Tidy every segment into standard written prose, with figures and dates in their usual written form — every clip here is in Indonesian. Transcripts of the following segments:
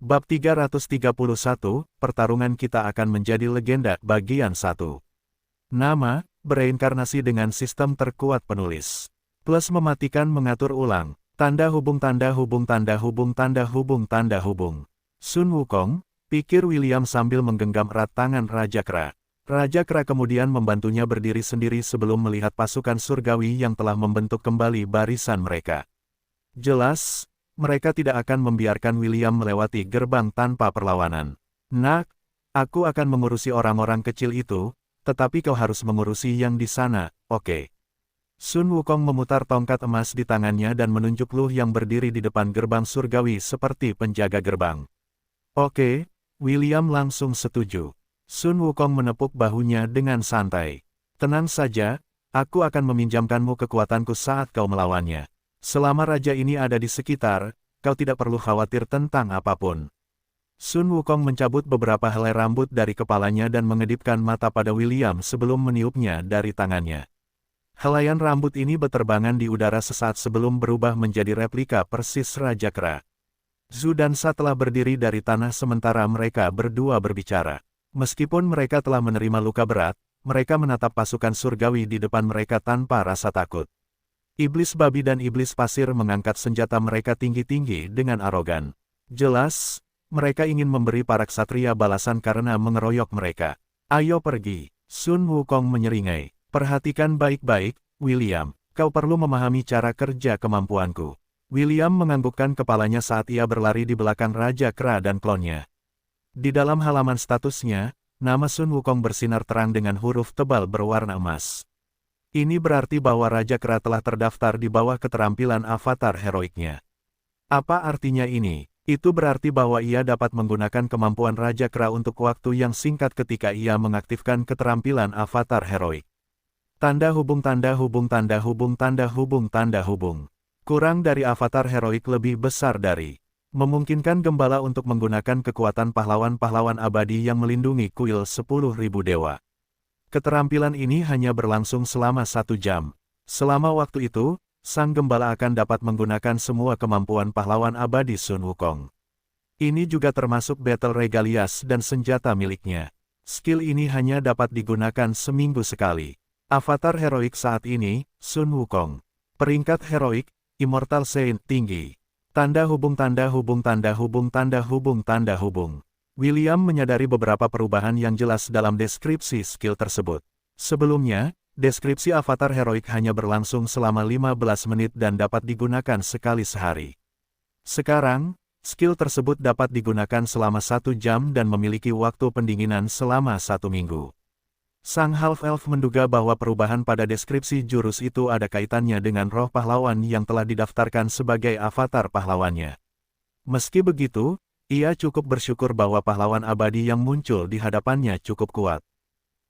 Bab 331, Pertarungan Kita Akan Menjadi Legenda, Bagian 1. Nama, bereinkarnasi dengan sistem terkuat penulis. Plus mematikan mengatur ulang. Tanda hubung tanda hubung tanda hubung tanda hubung tanda hubung. Sun Wukong, pikir William sambil menggenggam erat tangan Raja Kra. Raja Kra kemudian membantunya berdiri sendiri sebelum melihat pasukan surgawi yang telah membentuk kembali barisan mereka. Jelas, mereka tidak akan membiarkan William melewati gerbang tanpa perlawanan. Nak, aku akan mengurusi orang-orang kecil itu, tetapi kau harus mengurusi yang di sana, oke? Sun Wukong memutar tongkat emas di tangannya dan menunjuk Luh yang berdiri di depan gerbang surgawi seperti penjaga gerbang. Oke, William langsung setuju. Sun Wukong menepuk bahunya dengan santai. Tenang saja, aku akan meminjamkanmu kekuatanku saat kau melawannya. Selama raja ini ada di sekitar, kau tidak perlu khawatir tentang apapun. Sun Wukong mencabut beberapa helai rambut dari kepalanya dan mengedipkan mata pada William sebelum meniupnya dari tangannya. Helaian rambut ini berterbangan di udara sesaat sebelum berubah menjadi replika persis Raja Kra. Zhu dan Sa telah berdiri dari tanah sementara mereka berdua berbicara. Meskipun mereka telah menerima luka berat, mereka menatap pasukan surgawi di depan mereka tanpa rasa takut. Iblis babi dan iblis pasir mengangkat senjata mereka tinggi-tinggi dengan arogan. Jelas, mereka ingin memberi para ksatria balasan karena mengeroyok mereka. Ayo pergi, Sun Wukong menyeringai. Perhatikan baik-baik, William, kau perlu memahami cara kerja kemampuanku. William menganggukkan kepalanya saat ia berlari di belakang Raja Kra dan klonnya. Di dalam halaman statusnya, nama Sun Wukong bersinar terang dengan huruf tebal berwarna emas. Ini berarti bahwa Raja Kra telah terdaftar di bawah keterampilan avatar heroiknya. Apa artinya ini? Itu berarti bahwa ia dapat menggunakan kemampuan Raja Kra untuk waktu yang singkat ketika ia mengaktifkan keterampilan avatar heroik. Tanda hubung tanda hubung tanda hubung tanda hubung tanda hubung. Kurang dari avatar heroik lebih besar dari. Memungkinkan gembala untuk menggunakan kekuatan pahlawan-pahlawan abadi yang melindungi kuil 10.000 dewa. Keterampilan ini hanya berlangsung selama 1 jam. Selama waktu itu, sang gembala akan dapat menggunakan semua kemampuan pahlawan abadi Sun Wukong. Ini juga termasuk battle regalias dan senjata miliknya. Skill ini hanya dapat digunakan seminggu sekali. Avatar heroik saat ini, Sun Wukong. Peringkat heroik, Immortal Saint tinggi. Tanda hubung tanda hubung tanda hubung tanda hubung tanda hubung. William menyadari beberapa perubahan yang jelas dalam deskripsi skill tersebut. Sebelumnya, deskripsi avatar heroik hanya berlangsung selama 15 menit dan dapat digunakan sekali sehari. Sekarang, skill tersebut dapat digunakan selama 1 jam dan memiliki waktu pendinginan selama 1 minggu. Sang Half-Elf menduga bahwa perubahan pada deskripsi jurus itu ada kaitannya dengan roh pahlawan yang telah didaftarkan sebagai avatar pahlawannya. Meski begitu, ia cukup bersyukur bahwa pahlawan abadi yang muncul di hadapannya cukup kuat.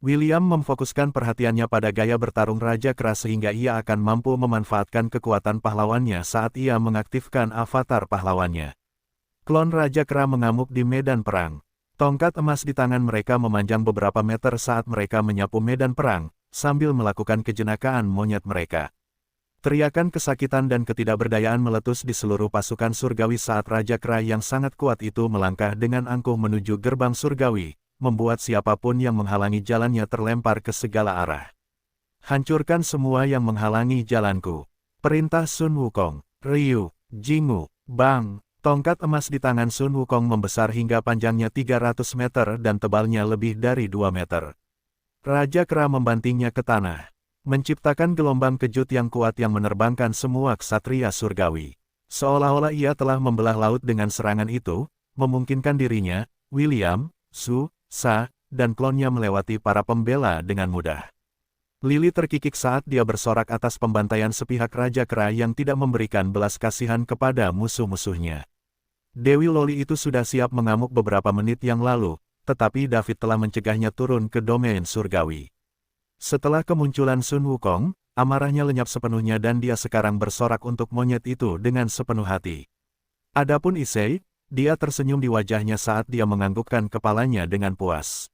William memfokuskan perhatiannya pada gaya bertarung Raja Kra sehingga ia akan mampu memanfaatkan kekuatan pahlawannya saat ia mengaktifkan avatar pahlawannya. Klon Raja Kra mengamuk di medan perang. Tongkat emas di tangan mereka memanjang beberapa meter saat mereka menyapu medan perang, sambil melakukan kejenakaan monyet mereka. Teriakan kesakitan dan ketidakberdayaan meletus di seluruh pasukan surgawi saat Raja Kra yang sangat kuat itu melangkah dengan angkuh menuju gerbang surgawi, membuat siapapun yang menghalangi jalannya terlempar ke segala arah. Hancurkan semua yang menghalangi jalanku. Perintah Sun Wukong. Ryu, Jingmu, Bang. Tongkat emas di tangan Sun Wukong membesar hingga panjangnya 300 meter dan tebalnya lebih dari 2 meter. Raja Kra membantingnya ke tanah, menciptakan gelombang kejut yang kuat yang menerbangkan semua ksatria surgawi. Seolah-olah ia telah membelah laut dengan serangan itu, memungkinkan dirinya, William, Zhu, Sa, dan klonnya melewati para pembela dengan mudah. Lili terkikik saat dia bersorak atas pembantaian sepihak Raja Kra yang tidak memberikan belas kasihan kepada musuh-musuhnya. Dewi Loli itu sudah siap mengamuk beberapa menit yang lalu, tetapi David telah mencegahnya turun ke domain surgawi. Setelah kemunculan Sun Wukong, amarahnya lenyap sepenuhnya dan dia sekarang bersorak untuk monyet itu dengan sepenuh hati. Adapun Issei, dia tersenyum di wajahnya saat dia menganggukkan kepalanya dengan puas.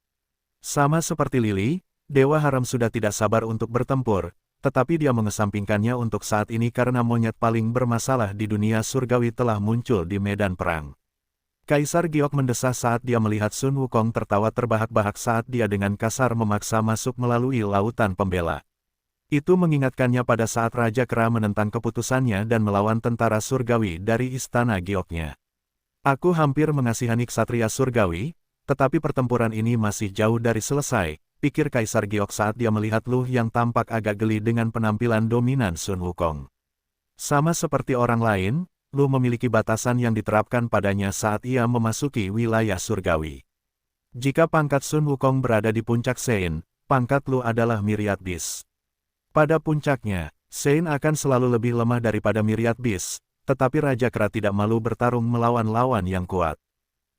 Sama seperti Lili, Dewa Haram sudah tidak sabar untuk bertempur, tetapi dia mengesampingkannya untuk saat ini karena monyet paling bermasalah di dunia surgawi telah muncul di medan perang. Kaisar Giok mendesah saat dia melihat Sun Wukong tertawa terbahak-bahak saat dia dengan kasar memaksa masuk melalui lautan pembela. Itu mengingatkannya pada saat Raja Kera menentang keputusannya dan melawan tentara surgawi dari istana Gioknya. Aku hampir mengasihani ksatria surgawi, tetapi pertempuran ini masih jauh dari selesai, pikir Kaisar Giok saat dia melihat Lu yang tampak agak geli dengan penampilan dominan Sun Wukong. Sama seperti orang lain, Lu memiliki batasan yang diterapkan padanya saat ia memasuki wilayah surgawi. Jika pangkat Sun Wukong berada di puncak Sein, pangkat Lu adalah Myriad Beast. Pada puncaknya, Sein akan selalu lebih lemah daripada Myriad Beast, tetapi Raja Kera tidak malu bertarung melawan lawan yang kuat.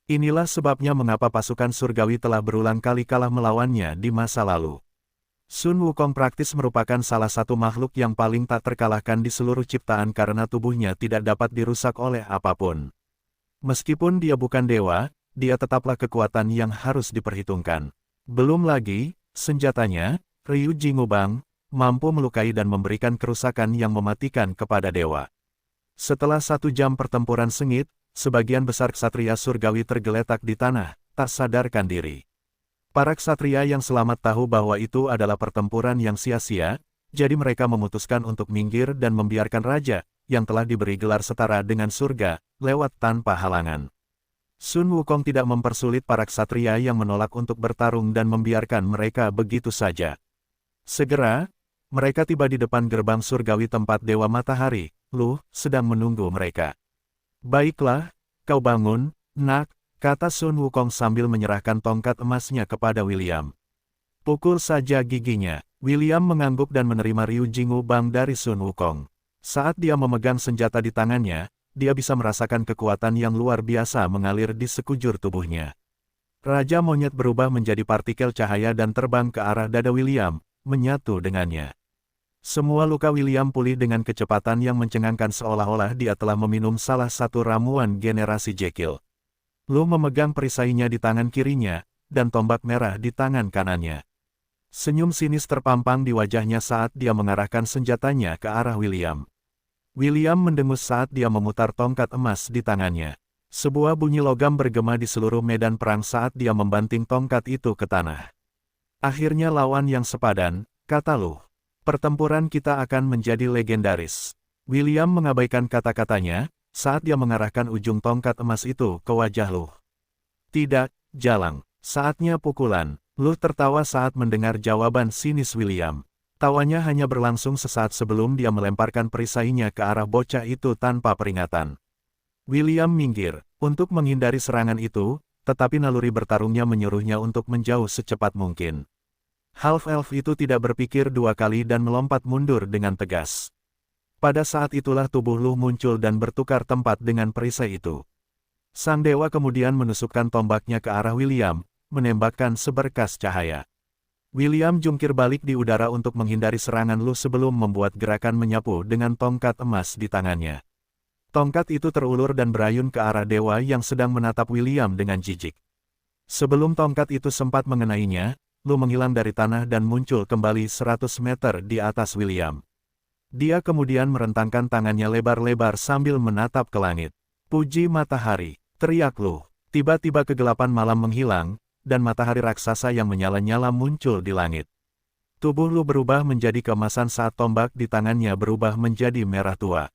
Inilah sebabnya mengapa pasukan surgawi telah berulang kali kalah melawannya di masa lalu. Sun Wukong praktis merupakan salah satu makhluk yang paling tak terkalahkan di seluruh ciptaan karena tubuhnya tidak dapat dirusak oleh apapun. Meskipun dia bukan dewa, dia tetaplah kekuatan yang harus diperhitungkan. Belum lagi, senjatanya, Ryu Jingubang, mampu melukai dan memberikan kerusakan yang mematikan kepada dewa. Setelah 1 jam pertempuran sengit, sebagian besar ksatria surgawi tergeletak di tanah, tak sadarkan diri. Para ksatria yang selamat tahu bahwa itu adalah pertempuran yang sia-sia, jadi mereka memutuskan untuk minggir dan membiarkan raja, yang telah diberi gelar setara dengan surga, lewat tanpa halangan. Sun Wukong tidak mempersulit para ksatria yang menolak untuk bertarung dan membiarkan mereka begitu saja. Segera, mereka tiba di depan gerbang surgawi tempat Dewa Matahari, Lu, sedang menunggu mereka. Baiklah, kau bangun, nak, kata Sun Wukong sambil menyerahkan tongkat emasnya kepada William. Pukul saja giginya, William mengangguk dan menerima Ryu Jingubang dari Sun Wukong. Saat dia memegang senjata di tangannya, dia bisa merasakan kekuatan yang luar biasa mengalir di sekujur tubuhnya. Raja Monyet berubah menjadi partikel cahaya dan terbang ke arah dada William, menyatu dengannya. Semua luka William pulih dengan kecepatan yang mencengangkan seolah-olah dia telah meminum salah satu ramuan generasi Jekyll. Lu memegang perisainya di tangan kirinya, dan tombak merah di tangan kanannya. Senyum sinis terpampang di wajahnya saat dia mengarahkan senjatanya ke arah William. William mendengus saat dia memutar tongkat emas di tangannya. Sebuah bunyi logam bergema di seluruh medan perang saat dia membanting tongkat itu ke tanah. Akhirnya lawan yang sepadan, kata Lu. Pertempuran kita akan menjadi legendaris. William mengabaikan kata-katanya, saat dia mengarahkan ujung tongkat emas itu ke wajah Lu. Tidak, Jalang. Saatnya pukulan. Lu tertawa saat mendengar jawaban sinis William. Tawanya hanya berlangsung sesaat sebelum dia melemparkan perisainya ke arah bocah itu tanpa peringatan. William minggir, untuk menghindari serangan itu, tetapi naluri bertarungnya menyuruhnya untuk menjauh secepat mungkin. Half-elf itu tidak berpikir 2 kali dan melompat mundur dengan tegas. Pada saat itulah tubuh Lu muncul dan bertukar tempat dengan perisai itu. Sang dewa kemudian menusukkan tombaknya ke arah William, menembakkan seberkas cahaya. William jungkir balik di udara untuk menghindari serangan Lu sebelum membuat gerakan menyapu dengan tongkat emas di tangannya. Tongkat itu terulur dan berayun ke arah dewa yang sedang menatap William dengan jijik. Sebelum tongkat itu sempat mengenainya, Lu menghilang dari tanah dan muncul kembali 100 meter di atas William. Dia kemudian merentangkan tangannya lebar-lebar sambil menatap ke langit. Puji matahari, teriak Lu. Tiba-tiba kegelapan malam menghilang, dan matahari raksasa yang menyala-nyala muncul di langit. Tubuh Lu berubah menjadi keemasan saat tombak di tangannya berubah menjadi merah tua.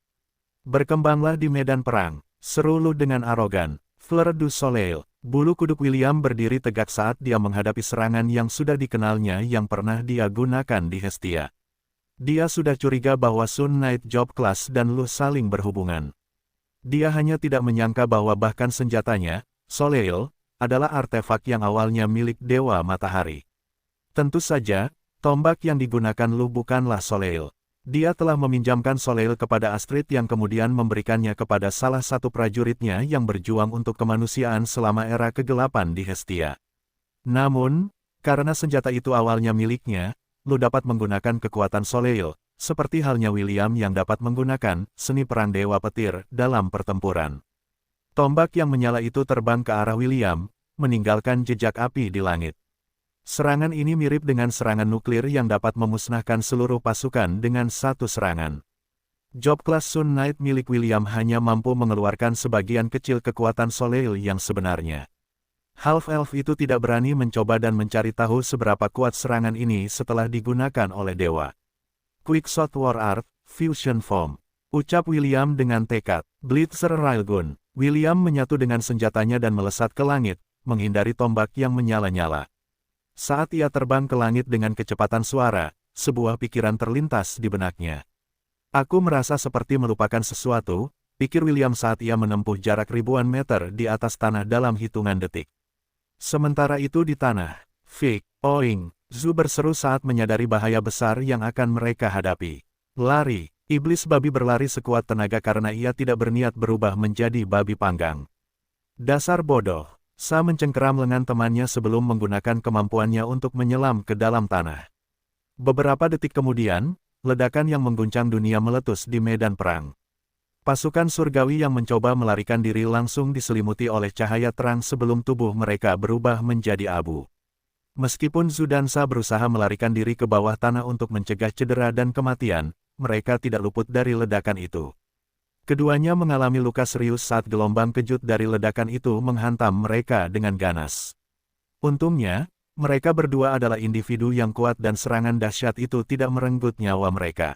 Berkembanglah di medan perang, seru Lu dengan arogan. Fleur du Soleil, bulu kuduk William berdiri tegak saat dia menghadapi serangan yang sudah dikenalnya yang pernah dia gunakan di Hestia. Dia sudah curiga bahwa Sun Knight Job Class dan Lu saling berhubungan. Dia hanya tidak menyangka bahwa bahkan senjatanya, Soleil, adalah artefak yang awalnya milik Dewa Matahari. Tentu saja, tombak yang digunakan Lu bukanlah Soleil. Dia telah meminjamkan Soleil kepada Astrid yang kemudian memberikannya kepada salah satu prajuritnya yang berjuang untuk kemanusiaan selama era kegelapan di Hestia. Namun, karena senjata itu awalnya miliknya, Lu dapat menggunakan kekuatan Soleil, seperti halnya William yang dapat menggunakan seni perang Dewa Petir dalam pertempuran. Tombak yang menyala itu terbang ke arah William, meninggalkan jejak api di langit. Serangan ini mirip dengan serangan nuklir yang dapat memusnahkan seluruh pasukan dengan satu serangan. Job Class Sun Knight milik William hanya mampu mengeluarkan sebagian kecil kekuatan Soleil yang sebenarnya. Half-Elf itu tidak berani mencoba dan mencari tahu seberapa kuat serangan ini setelah digunakan oleh dewa. Quickshot War Art, Fusion Form. Ucap William dengan tekad. Blitzer Railgun. William menyatu dengan senjatanya dan melesat ke langit, menghindari tombak yang menyala-nyala. Saat ia terbang ke langit dengan kecepatan suara, sebuah pikiran terlintas di benaknya. Aku merasa seperti melupakan sesuatu, pikir William saat ia menempuh jarak ribuan meter di atas tanah dalam hitungan detik. Sementara itu di tanah, Fik, Oing, Zu berseru saat menyadari bahaya besar yang akan mereka hadapi. Lari. Iblis babi berlari sekuat tenaga karena ia tidak berniat berubah menjadi babi panggang. Dasar bodoh. Sa mencengkeram lengan temannya sebelum menggunakan kemampuannya untuk menyelam ke dalam tanah. Beberapa detik kemudian, ledakan yang mengguncang dunia meletus di medan perang. Pasukan surgawi yang mencoba melarikan diri langsung diselimuti oleh cahaya terang sebelum tubuh mereka berubah menjadi abu. Meskipun Zu dan Sa berusaha melarikan diri ke bawah tanah untuk mencegah cedera dan kematian, mereka tidak luput dari ledakan itu. Keduanya mengalami luka serius saat gelombang kejut dari ledakan itu menghantam mereka dengan ganas. Untungnya, mereka berdua adalah individu yang kuat dan serangan dahsyat itu tidak merenggut nyawa mereka.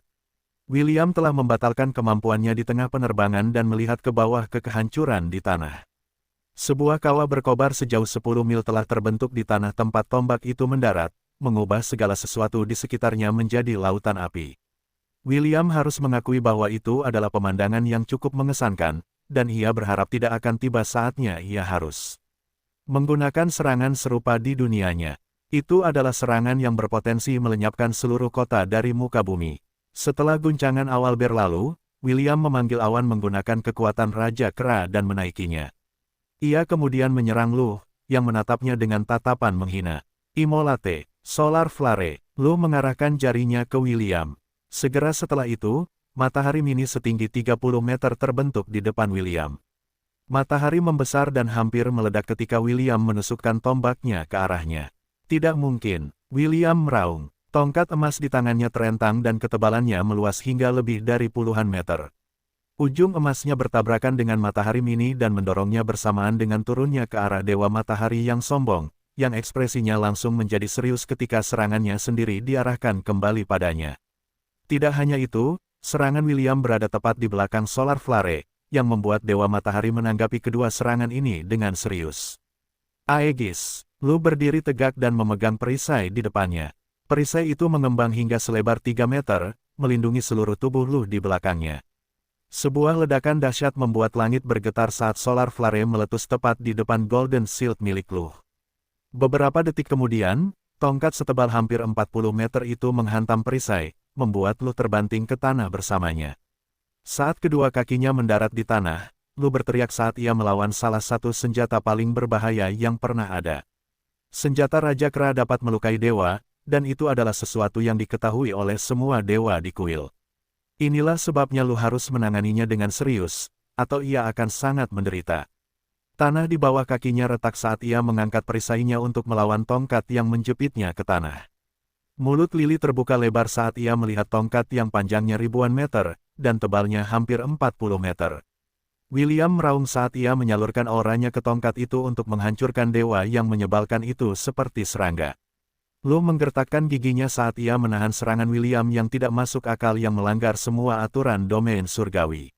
William telah membatalkan kemampuannya di tengah penerbangan dan melihat ke bawah ke kehancuran di tanah. Sebuah kawah berkobar sejauh 10 mil telah terbentuk di tanah tempat tombak itu mendarat, mengubah segala sesuatu di sekitarnya menjadi lautan api. William harus mengakui bahwa itu adalah pemandangan yang cukup mengesankan, dan ia berharap tidak akan tiba saatnya ia harus menggunakan serangan serupa di dunianya. Itu adalah serangan yang berpotensi melenyapkan seluruh kota dari muka bumi. Setelah guncangan awal berlalu, William memanggil awan menggunakan kekuatan Raja Kera dan menaikinya. Ia kemudian menyerang Lu, yang menatapnya dengan tatapan menghina. Immolate, Solar Flare. Lu mengarahkan jarinya ke William. Segera setelah itu, matahari mini setinggi 30 meter terbentuk di depan William. Matahari membesar dan hampir meledak ketika William menusukkan tombaknya ke arahnya. Tidak mungkin, William meraung. Tongkat emas di tangannya terentang dan ketebalannya meluas hingga lebih dari puluhan meter. Ujung emasnya bertabrakan dengan matahari mini dan mendorongnya bersamaan dengan turunnya ke arah Dewa Matahari yang sombong, yang ekspresinya langsung menjadi serius ketika serangannya sendiri diarahkan kembali padanya. Tidak hanya itu, serangan William berada tepat di belakang Solar Flare, yang membuat Dewa Matahari menanggapi kedua serangan ini dengan serius. Aegis, Lu berdiri tegak dan memegang perisai di depannya. Perisai itu mengembang hingga selebar 3 meter, melindungi seluruh tubuh Lu di belakangnya. Sebuah ledakan dahsyat membuat langit bergetar saat Solar Flare meletus tepat di depan Golden Shield milik Lu. Beberapa detik kemudian, tongkat setebal hampir 40 meter itu menghantam perisai, membuat Lu terbanting ke tanah bersamanya. Saat kedua kakinya mendarat di tanah, Lu berteriak saat ia melawan salah satu senjata paling berbahaya yang pernah ada. Senjata Raja Kera dapat melukai dewa, dan itu adalah sesuatu yang diketahui oleh semua dewa di kuil. Inilah sebabnya Lu harus menanganinya dengan serius, atau ia akan sangat menderita. Tanah di bawah kakinya retak saat ia mengangkat perisainya untuk melawan tongkat yang menjepitnya ke tanah. Mulut Lili terbuka lebar saat ia melihat tongkat yang panjangnya ribuan meter, dan tebalnya hampir 40 meter. William meraung saat ia menyalurkan auranya ke tongkat itu untuk menghancurkan dewa yang menyebalkan itu seperti serangga. Lu menggertakkan giginya saat ia menahan serangan William yang tidak masuk akal yang melanggar semua aturan domain surgawi.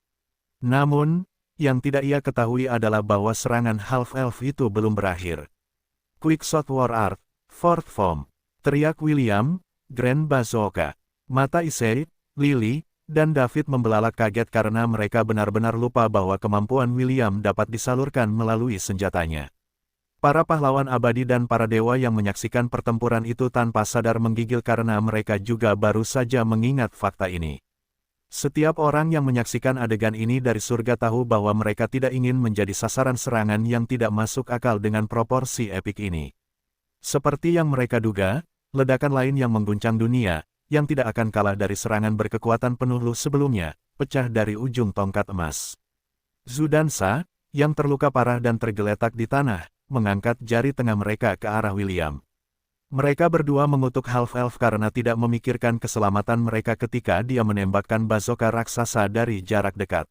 Namun, yang tidak ia ketahui adalah bahwa serangan Half-Elf itu belum berakhir. Quickshot War Art, Fourth Form. Teriak William, Grand Bazooka. Mata Issei, Lily, dan David membelalak kaget karena mereka benar-benar lupa bahwa kemampuan William dapat disalurkan melalui senjatanya. Para pahlawan abadi dan para dewa yang menyaksikan pertempuran itu tanpa sadar menggigil karena mereka juga baru saja mengingat fakta ini. Setiap orang yang menyaksikan adegan ini dari surga tahu bahwa mereka tidak ingin menjadi sasaran serangan yang tidak masuk akal dengan proporsi epik ini. Seperti yang mereka duga, ledakan lain yang mengguncang dunia, yang tidak akan kalah dari serangan berkekuatan penuh Lu sebelumnya, pecah dari ujung tongkat emas. Zu dan Sa, yang terluka parah dan tergeletak di tanah, mengangkat jari tengah mereka ke arah William. Mereka berdua mengutuk Half-Elf karena tidak memikirkan keselamatan mereka ketika dia menembakkan bazooka raksasa dari jarak dekat.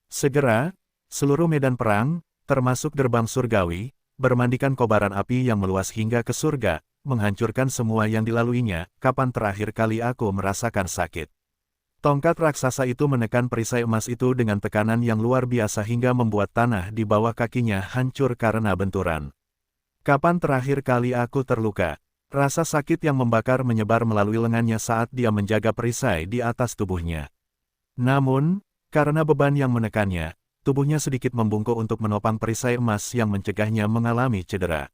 Segera, seluruh medan perang, termasuk gerbang surgawi, bermandikan kobaran api yang meluas hingga ke surga, menghancurkan semua yang dilaluinya. Kapan terakhir kali aku merasakan sakit? Tongkat raksasa itu menekan perisai emas itu dengan tekanan yang luar biasa hingga membuat tanah di bawah kakinya hancur karena benturan. Kapan terakhir kali aku terluka? Rasa sakit yang membakar menyebar melalui lengannya saat dia menjaga perisai di atas tubuhnya. Namun, karena beban yang menekannya, tubuhnya sedikit membungkuk untuk menopang perisai emas yang mencegahnya mengalami cedera.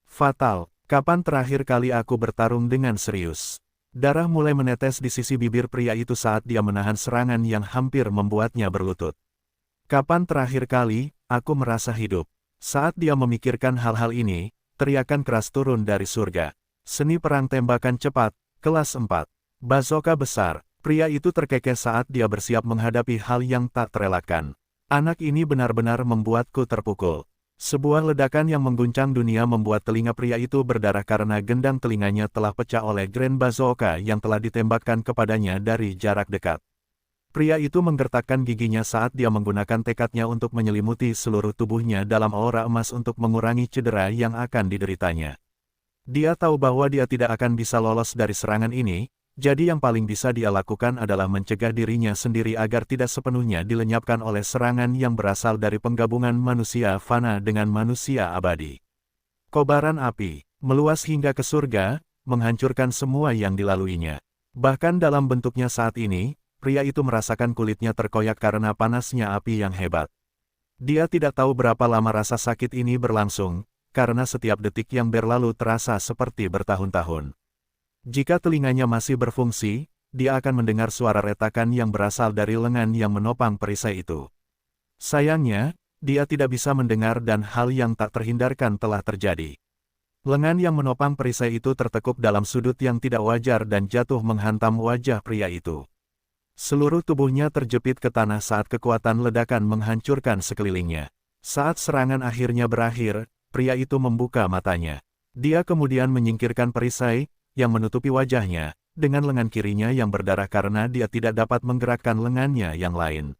Fatal, kapan terakhir kali aku bertarung dengan serius? Darah mulai menetes di sisi bibir pria itu saat dia menahan serangan yang hampir membuatnya berlutut. Kapan terakhir kali aku merasa hidup? Saat dia memikirkan hal-hal ini, teriakan keras turun dari surga. Seni perang tembakan cepat, kelas 4. Bazooka besar. Pria itu terkekeh saat dia bersiap menghadapi hal yang tak terelakkan. Anak ini benar-benar membuatku terpukul. Sebuah ledakan yang mengguncang dunia membuat telinga pria itu berdarah karena gendang telinganya telah pecah oleh Grand Bazooka yang telah ditembakkan kepadanya dari jarak dekat. Pria itu menggertakkan giginya saat dia menggunakan tekadnya untuk menyelimuti seluruh tubuhnya dalam aura emas untuk mengurangi cedera yang akan dideritanya. Dia tahu bahwa dia tidak akan bisa lolos dari serangan ini, jadi yang paling bisa dia lakukan adalah mencegah dirinya sendiri agar tidak sepenuhnya dilenyapkan oleh serangan yang berasal dari penggabungan manusia fana dengan manusia abadi. Kobaran api, meluas hingga ke surga, menghancurkan semua yang dilaluinya. Bahkan dalam bentuknya saat ini, pria itu merasakan kulitnya terkoyak karena panasnya api yang hebat. Dia tidak tahu berapa lama rasa sakit ini berlangsung, karena setiap detik yang berlalu terasa seperti bertahun-tahun. Jika telinganya masih berfungsi, dia akan mendengar suara retakan yang berasal dari lengan yang menopang perisai itu. Sayangnya, dia tidak bisa mendengar dan hal yang tak terhindarkan telah terjadi. Lengan yang menopang perisai itu tertekuk dalam sudut yang tidak wajar dan jatuh menghantam wajah pria itu. Seluruh tubuhnya terjepit ke tanah saat kekuatan ledakan menghancurkan sekelilingnya. Saat serangan akhirnya berakhir, pria itu membuka matanya. Dia kemudian menyingkirkan perisai, yang menutupi wajahnya, dengan lengan kirinya yang berdarah karena dia tidak dapat menggerakkan lengannya yang lain.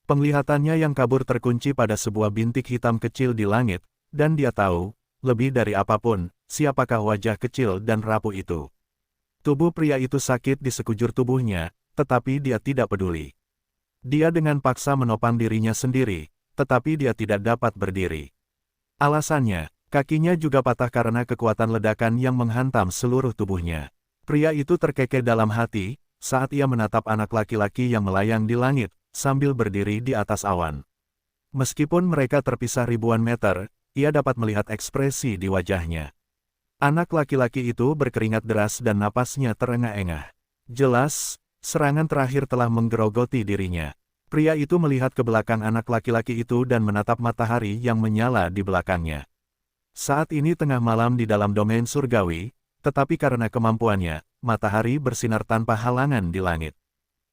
Penglihatannya yang kabur terkunci pada sebuah bintik hitam kecil di langit, dan dia tahu, lebih dari apapun, siapakah wajah kecil dan rapuh itu. Tubuh pria itu sakit di sekujur tubuhnya, tetapi dia tidak peduli. Dia dengan paksa menopang dirinya sendiri, tetapi dia tidak dapat berdiri. Alasannya, kakinya juga patah karena kekuatan ledakan yang menghantam seluruh tubuhnya. Pria itu terkekeh dalam hati, saat ia menatap anak laki-laki yang melayang di langit, sambil berdiri di atas awan. Meskipun mereka terpisah ribuan meter, ia dapat melihat ekspresi di wajahnya. Anak laki-laki itu berkeringat deras dan napasnya terengah-engah. Jelas, serangan terakhir telah menggerogoti dirinya. Pria itu melihat ke belakang anak laki-laki itu dan menatap matahari yang menyala di belakangnya. Saat ini tengah malam di dalam domain surgawi, tetapi karena kemampuannya, matahari bersinar tanpa halangan di langit.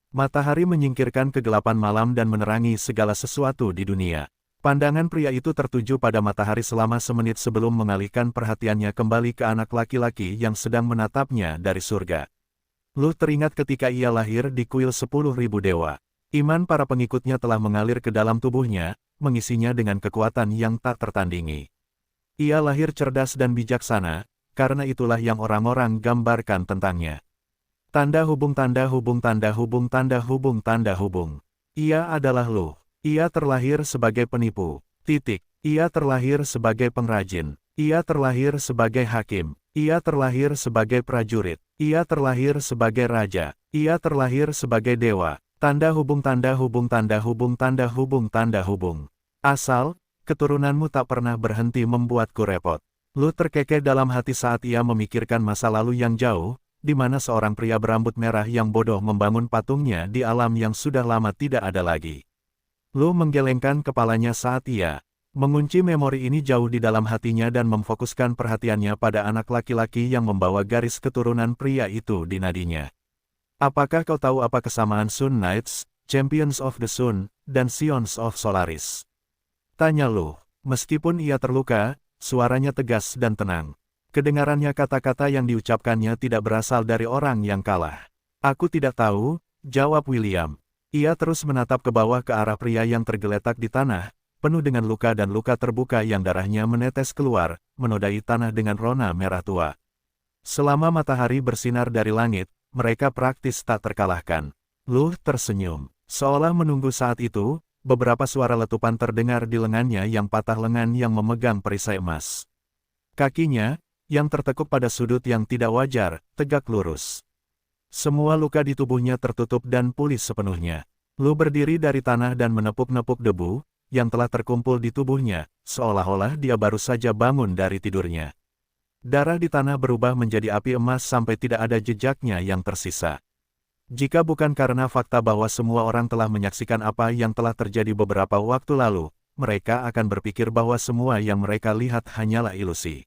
Matahari menyingkirkan kegelapan malam dan menerangi segala sesuatu di dunia. Pandangan pria itu tertuju pada matahari selama semenit sebelum mengalihkan perhatiannya kembali ke anak laki-laki yang sedang menatapnya dari surga. Lu teringat ketika ia lahir di kuil 10.000 dewa. Iman para pengikutnya telah mengalir ke dalam tubuhnya, mengisinya dengan kekuatan yang tak tertandingi. Ia lahir cerdas dan bijaksana, karena itulah yang orang-orang gambarkan tentangnya. Tanda hubung tanda hubung tanda hubung tanda hubung tanda hubung. Ia adalah Lu. Ia terlahir sebagai penipu. Titik. Ia terlahir sebagai pengrajin. Ia terlahir sebagai hakim. Ia terlahir sebagai prajurit. Ia terlahir sebagai raja. Ia terlahir sebagai dewa. Tanda hubung tanda hubung tanda hubung tanda hubung tanda hubung. Asal, keturunanmu tak pernah berhenti membuatku repot. Lu terkekeh dalam hati saat ia memikirkan masa lalu yang jauh, di mana seorang pria berambut merah yang bodoh membangun patungnya di alam yang sudah lama tidak ada lagi. Lu menggelengkan kepalanya saat ia mengunci memori ini jauh di dalam hatinya dan memfokuskan perhatiannya pada anak laki-laki yang membawa garis keturunan pria itu di nadinya. Apakah kau tahu apa kesamaan Sun Knights, Champions of the Sun, dan Scions of Solaris? Tanya Lu. Meskipun ia terluka, suaranya tegas dan tenang. Kedengarannya kata-kata yang diucapkannya tidak berasal dari orang yang kalah. Aku tidak tahu, jawab William. Ia terus menatap ke bawah ke arah pria yang tergeletak di tanah, penuh dengan luka dan luka terbuka yang darahnya menetes keluar, menodai tanah dengan rona merah tua. Selama matahari bersinar dari langit, mereka praktis tak terkalahkan. Luh tersenyum. Seolah menunggu saat itu, beberapa suara letupan terdengar di lengannya yang patah lengan yang memegang perisai emas. Kakinya, yang tertekuk pada sudut yang tidak wajar, tegak lurus. Semua luka di tubuhnya tertutup dan pulih sepenuhnya. Lu berdiri dari tanah dan menepuk-nepuk debu, yang telah terkumpul di tubuhnya, seolah-olah dia baru saja bangun dari tidurnya. Darah di tanah berubah menjadi api emas sampai tidak ada jejaknya yang tersisa. Jika bukan karena fakta bahwa semua orang telah menyaksikan apa yang telah terjadi beberapa waktu lalu, mereka akan berpikir bahwa semua yang mereka lihat hanyalah ilusi.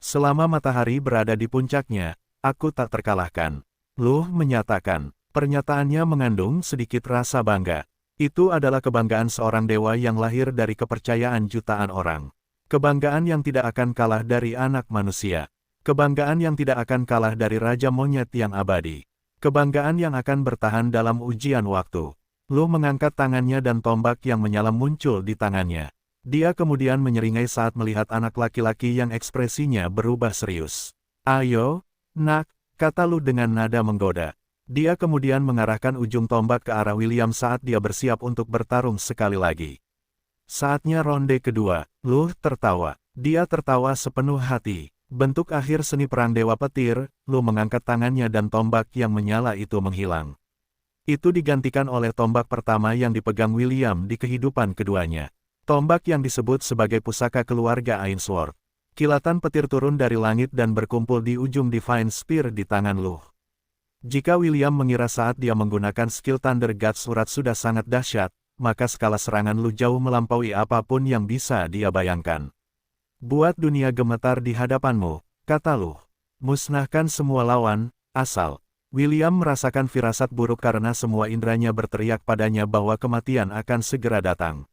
Selama matahari berada di puncaknya, aku tak terkalahkan. Luh menyatakan, pernyataannya mengandung sedikit rasa bangga. Itu adalah kebanggaan seorang dewa yang lahir dari kepercayaan jutaan orang. Kebanggaan yang tidak akan kalah dari anak manusia. Kebanggaan yang tidak akan kalah dari raja monyet yang abadi. Kebanggaan yang akan bertahan dalam ujian waktu. Luh mengangkat tangannya dan tombak yang menyala muncul di tangannya. Dia kemudian menyeringai saat melihat anak laki-laki yang ekspresinya berubah serius. Ayo, nak, kata Luh dengan nada menggoda. Dia kemudian mengarahkan ujung tombak ke arah William saat dia bersiap untuk bertarung sekali lagi. Saatnya ronde kedua, Luh tertawa. Dia tertawa sepenuh hati. Bentuk akhir seni perang Dewa Petir, Luh mengangkat tangannya dan tombak yang menyala itu menghilang. Itu digantikan oleh tombak pertama yang dipegang William di kehidupan keduanya. Tombak yang disebut sebagai pusaka keluarga Ainsworth. Kilatan petir turun dari langit dan berkumpul di ujung Divine Spear di tangan Luh. Jika William mengira saat dia menggunakan skill Thunder God Surat sudah sangat dahsyat, maka skala serangan Luh jauh melampaui apapun yang bisa dia bayangkan. Buat dunia gemetar di hadapanmu, kata Luh. Musnahkan semua lawan, asal. William merasakan firasat buruk karena semua indranya berteriak padanya bahwa kematian akan segera datang.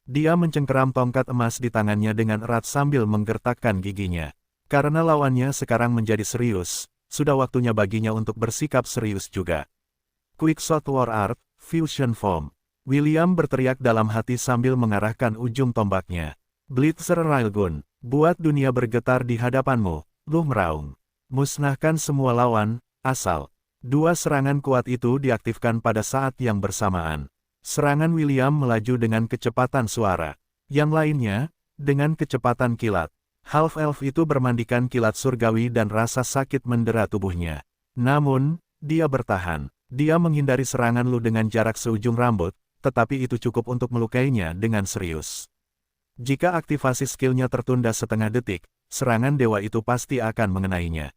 Dia mencengkeram tongkat emas di tangannya dengan erat sambil menggertakkan giginya. Karena lawannya sekarang menjadi serius, sudah waktunya baginya untuk bersikap serius juga. Quickshot War Art, Fusion Form. William berteriak dalam hati sambil mengarahkan ujung tombaknya. Blitzer Railgun, buat dunia bergetar di hadapanmu, Luh meraung. Musnahkan semua lawan, asal. Dua serangan kuat itu diaktifkan pada saat yang bersamaan. Serangan William melaju dengan kecepatan suara. Yang lainnya, dengan kecepatan kilat. Half-elf itu bermandikan kilat surgawi dan rasa sakit mendera tubuhnya. Namun, dia bertahan. Dia menghindari serangan Luh dengan jarak seujung rambut, tetapi itu cukup untuk melukainya dengan serius. Jika aktivasi skillnya tertunda setengah detik, serangan dewa itu pasti akan mengenainya.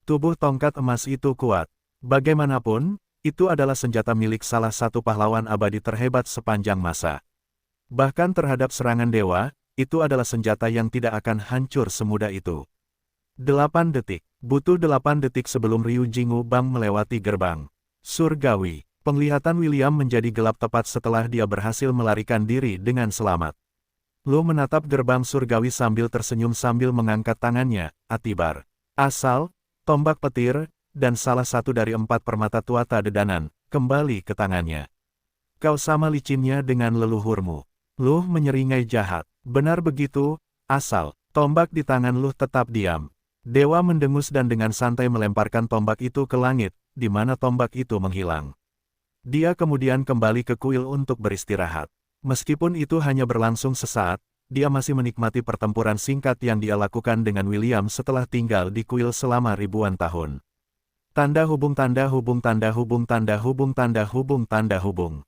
Tubuh tongkat emas itu kuat. Bagaimanapun, itu adalah senjata milik salah satu pahlawan abadi terhebat sepanjang masa. Bahkan terhadap serangan dewa, itu adalah senjata yang tidak akan hancur semudah itu. 8 detik. Butuh 8 detik sebelum Ryu Jingu Bang melewati gerbang surgawi. Penglihatan William menjadi gelap tepat setelah dia berhasil melarikan diri dengan selamat. Luh menatap gerbang surgawi sambil tersenyum sambil mengangkat tangannya, Atibar. Asal, tombak petir, dan salah satu dari 4 permata tuata dedanan, kembali ke tangannya. Kau sama licinnya dengan leluhurmu. Luh menyeringai jahat. Benar begitu, asal. Tombak di tangan Luh tetap diam. Dewa mendengus dan dengan santai melemparkan tombak itu ke langit, di mana tombak itu menghilang. Dia kemudian kembali ke kuil untuk beristirahat. Meskipun itu hanya berlangsung sesaat, dia masih menikmati pertempuran singkat yang dia lakukan dengan William setelah tinggal di kuil selama ribuan tahun. Tanda hubung tanda hubung tanda hubung tanda hubung tanda hubung tanda hubung.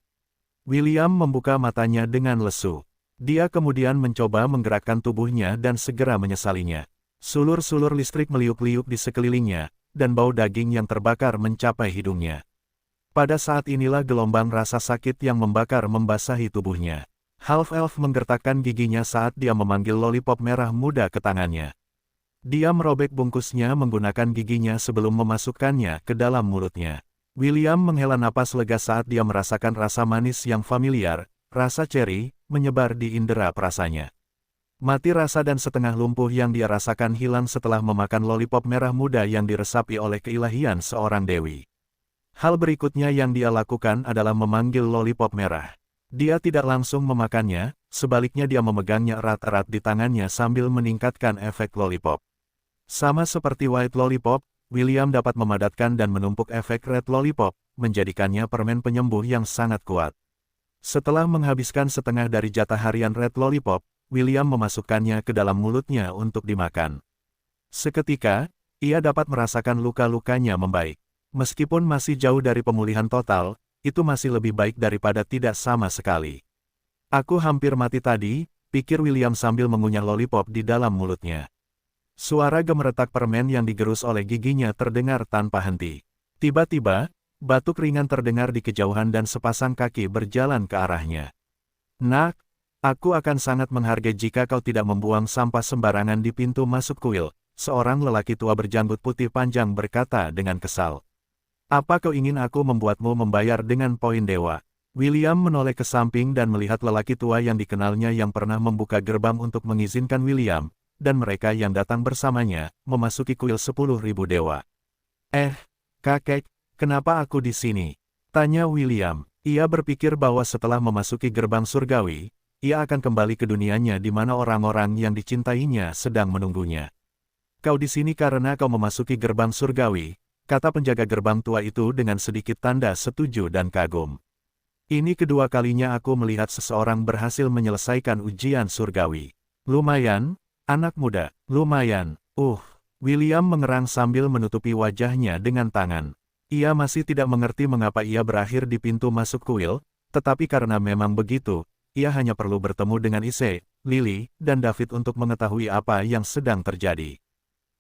William membuka matanya dengan lesu. Dia kemudian mencoba menggerakkan tubuhnya dan segera menyesalinya. Sulur-sulur listrik meliuk-liuk di sekelilingnya, dan bau daging yang terbakar mencapai hidungnya. Pada saat inilah gelombang rasa sakit yang membakar membasahi tubuhnya. Half-elf menggertakkan giginya saat dia memanggil lollipop merah muda ke tangannya. Dia merobek bungkusnya menggunakan giginya sebelum memasukkannya ke dalam mulutnya. William menghela napas lega saat dia merasakan rasa manis yang familiar, rasa ceri, menyebar di indera perasanya. Mati rasa dan setengah lumpuh yang dia rasakan hilang setelah memakan lollipop merah muda yang diresapi oleh keilahian seorang dewi. Hal berikutnya yang dia lakukan adalah memanggil lollipop merah. Dia tidak langsung memakannya, sebaliknya dia memegangnya erat-erat di tangannya sambil meningkatkan efek lollipop. Sama seperti white lollipop, William dapat memadatkan dan menumpuk efek red lollipop, menjadikannya permen penyembuh yang sangat kuat. Setelah menghabiskan setengah dari jatah harian red lollipop, William memasukkannya ke dalam mulutnya untuk dimakan. Seketika, ia dapat merasakan luka-lukanya membaik. Meskipun masih jauh dari pemulihan total, itu masih lebih baik daripada tidak sama sekali. Aku hampir mati tadi, pikir William sambil mengunyah lollipop di dalam mulutnya. Suara gemeretak permen yang digerus oleh giginya terdengar tanpa henti. Tiba-tiba, batuk ringan terdengar di kejauhan dan sepasang kaki berjalan ke arahnya. Nak, aku akan sangat menghargai jika kau tidak membuang sampah sembarangan di pintu masuk kuil, seorang lelaki tua berjanggut putih panjang berkata dengan kesal. Apa kau ingin aku membuatmu membayar dengan poin dewa? William menoleh ke samping dan melihat lelaki tua yang dikenalnya yang pernah membuka gerbang untuk mengizinkan William, dan mereka yang datang bersamanya, memasuki kuil 10.000 dewa. Kakek, kenapa aku di sini? Tanya William. Ia berpikir bahwa setelah memasuki gerbang surgawi, ia akan kembali ke dunianya di mana orang-orang yang dicintainya sedang menunggunya. Kau di sini karena kau memasuki gerbang surgawi, kata penjaga gerbang tua itu dengan sedikit tanda setuju dan kagum. Ini kedua kalinya aku melihat seseorang berhasil menyelesaikan ujian surgawi. Lumayan, anak muda, lumayan. William mengerang sambil menutupi wajahnya dengan tangan. Ia masih tidak mengerti mengapa ia berakhir di pintu masuk kuil, tetapi karena memang begitu, ia hanya perlu bertemu dengan Issei, Lily, dan David untuk mengetahui apa yang sedang terjadi.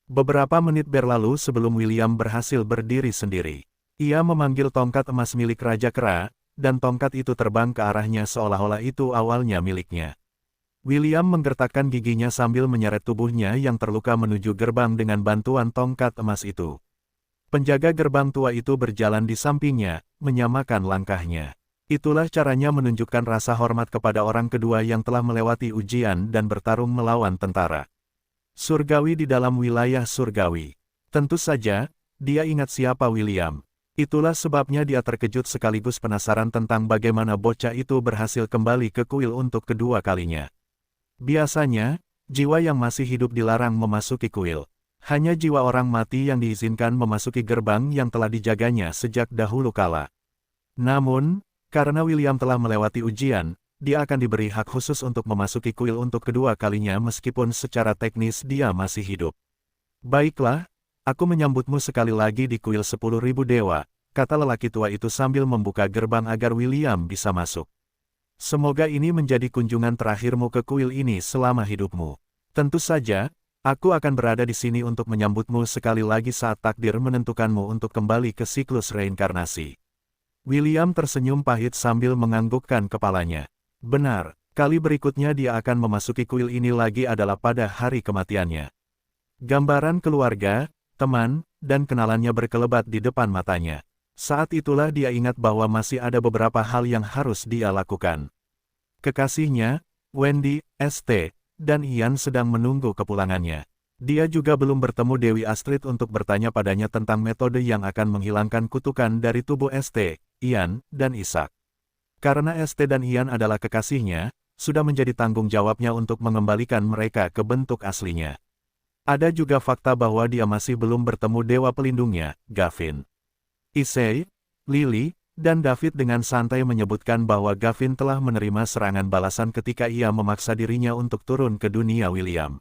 Beberapa menit berlalu sebelum William berhasil berdiri sendiri. Ia memanggil tongkat emas milik Raja Kera, dan tongkat itu terbang ke arahnya seolah-olah itu awalnya miliknya. William menggertakkan giginya sambil menyeret tubuhnya yang terluka menuju gerbang dengan bantuan tongkat emas itu. Penjaga gerbang tua itu berjalan di sampingnya, menyamakan langkahnya. Itulah caranya menunjukkan rasa hormat kepada orang kedua yang telah melewati ujian dan bertarung melawan tentara. Surgawi di dalam wilayah surgawi. Tentu saja, dia ingat siapa William. Itulah sebabnya dia terkejut sekaligus penasaran tentang bagaimana bocah itu berhasil kembali ke kuil untuk kedua kalinya. Biasanya, jiwa yang masih hidup dilarang memasuki kuil. Hanya jiwa orang mati yang diizinkan memasuki gerbang yang telah dijaganya sejak dahulu kala. Namun, karena William telah melewati ujian, dia akan diberi hak khusus untuk memasuki kuil untuk kedua kalinya meskipun secara teknis dia masih hidup. Baiklah, aku menyambutmu sekali lagi di kuil 10.000 dewa, kata lelaki tua itu sambil membuka gerbang agar William bisa masuk. Semoga ini menjadi kunjungan terakhirmu ke kuil ini selama hidupmu. Tentu saja, aku akan berada di sini untuk menyambutmu sekali lagi saat takdir menentukanmu untuk kembali ke siklus reinkarnasi. William tersenyum pahit sambil menganggukkan kepalanya. Benar, kali berikutnya dia akan memasuki kuil ini lagi adalah pada hari kematiannya. Gambaran keluarga, teman, dan kenalannya berkelebat di depan matanya. Saat itulah dia ingat bahwa masih ada beberapa hal yang harus dia lakukan. Kekasihnya, Wendy, St, dan Ian sedang menunggu kepulangannya. Dia juga belum bertemu Dewi Astrid untuk bertanya padanya tentang metode yang akan menghilangkan kutukan dari tubuh St, Ian, dan Ishak. Karena St dan Ian adalah kekasihnya, sudah menjadi tanggung jawabnya untuk mengembalikan mereka ke bentuk aslinya. Ada juga fakta bahwa dia masih belum bertemu dewa pelindungnya, Gavin. Issei, Lily, dan David dengan santai menyebutkan bahwa Gavin telah menerima serangan balasan ketika ia memaksa dirinya untuk turun ke dunia William.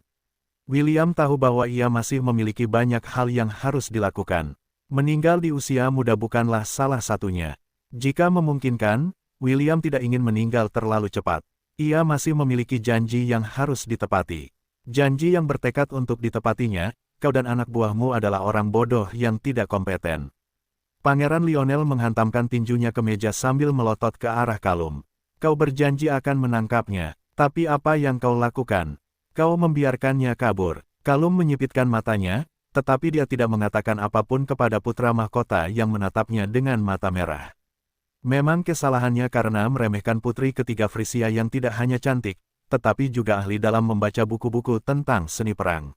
William tahu bahwa ia masih memiliki banyak hal yang harus dilakukan. Meninggal di usia muda bukanlah salah satunya. Jika memungkinkan, William tidak ingin meninggal terlalu cepat. Ia masih memiliki janji yang harus ditepati. Janji yang bertekad untuk ditepatinya, kau dan anak buahmu adalah orang bodoh yang tidak kompeten. Pangeran Lionel menghantamkan tinjunya ke meja sambil melotot ke arah Kalum. Kau berjanji akan menangkapnya, tapi apa yang kau lakukan? Kau membiarkannya kabur. Kalum menyipitkan matanya, tetapi dia tidak mengatakan apapun kepada putra mahkota yang menatapnya dengan mata merah. Memang kesalahannya karena meremehkan putri ketiga Frisia yang tidak hanya cantik, tetapi juga ahli dalam membaca buku-buku tentang seni perang.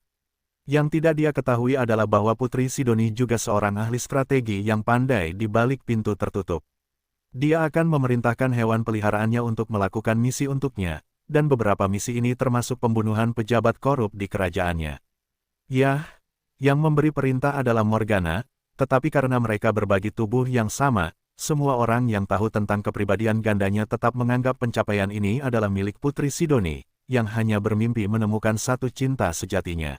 Yang tidak dia ketahui adalah bahwa Putri Sidoni juga seorang ahli strategi yang pandai di balik pintu tertutup. Dia akan memerintahkan hewan peliharaannya untuk melakukan misi untuknya, dan beberapa misi ini termasuk pembunuhan pejabat korup di kerajaannya. Yah, yang memberi perintah adalah Morgana, tetapi karena mereka berbagi tubuh yang sama, semua orang yang tahu tentang kepribadian gandanya tetap menganggap pencapaian ini adalah milik Putri Sidoni, yang hanya bermimpi menemukan satu cinta sejatinya.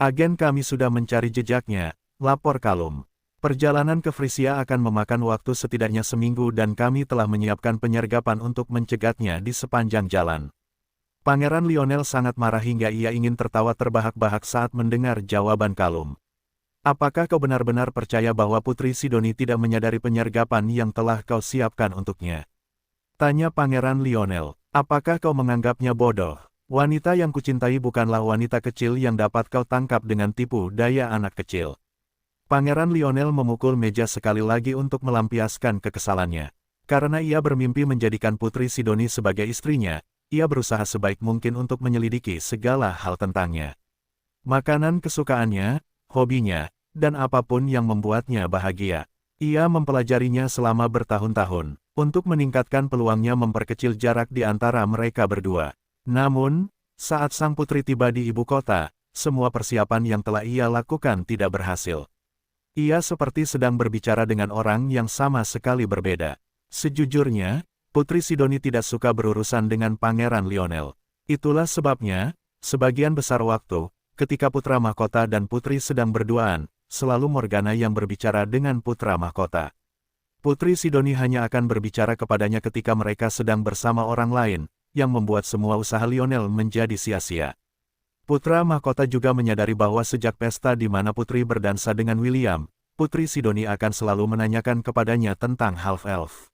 Agen kami sudah mencari jejaknya, lapor Kalum. Perjalanan ke Frisia akan memakan waktu setidaknya seminggu dan kami telah menyiapkan penyergapan untuk mencegatnya di sepanjang jalan. Pangeran Lionel sangat marah hingga ia ingin tertawa terbahak-bahak saat mendengar jawaban Kalum. Apakah kau benar-benar percaya bahwa Putri Sidoni tidak menyadari penyergapan yang telah kau siapkan untuknya? Tanya Pangeran Lionel. Apakah kau menganggapnya bodoh? Wanita yang kucintai bukanlah wanita kecil yang dapat kau tangkap dengan tipu daya anak kecil. Pangeran Lionel memukul meja sekali lagi untuk melampiaskan kekesalannya. Karena ia bermimpi menjadikan Putri Sidoni sebagai istrinya, ia berusaha sebaik mungkin untuk menyelidiki segala hal tentangnya. Makanan kesukaannya, hobinya, dan apapun yang membuatnya bahagia. Ia mempelajarinya selama bertahun-tahun, untuk meningkatkan peluangnya memperkecil jarak di antara mereka berdua. Namun, saat sang putri tiba di ibu kota, semua persiapan yang telah ia lakukan tidak berhasil. Ia seperti sedang berbicara dengan orang yang sama sekali berbeda. Sejujurnya, Putri Sidoni tidak suka berurusan dengan Pangeran Lionel. Itulah sebabnya, sebagian besar waktu, ketika putra mahkota dan putri sedang berduaan, selalu Morgana yang berbicara dengan putra mahkota. Putri Sidoni hanya akan berbicara kepadanya ketika mereka sedang bersama orang lain, yang membuat semua usaha Lionel menjadi sia-sia. Putra mahkota juga menyadari bahwa sejak pesta di mana putri berdansa dengan William, Putri Sidoni akan selalu menanyakan kepadanya tentang half-elf.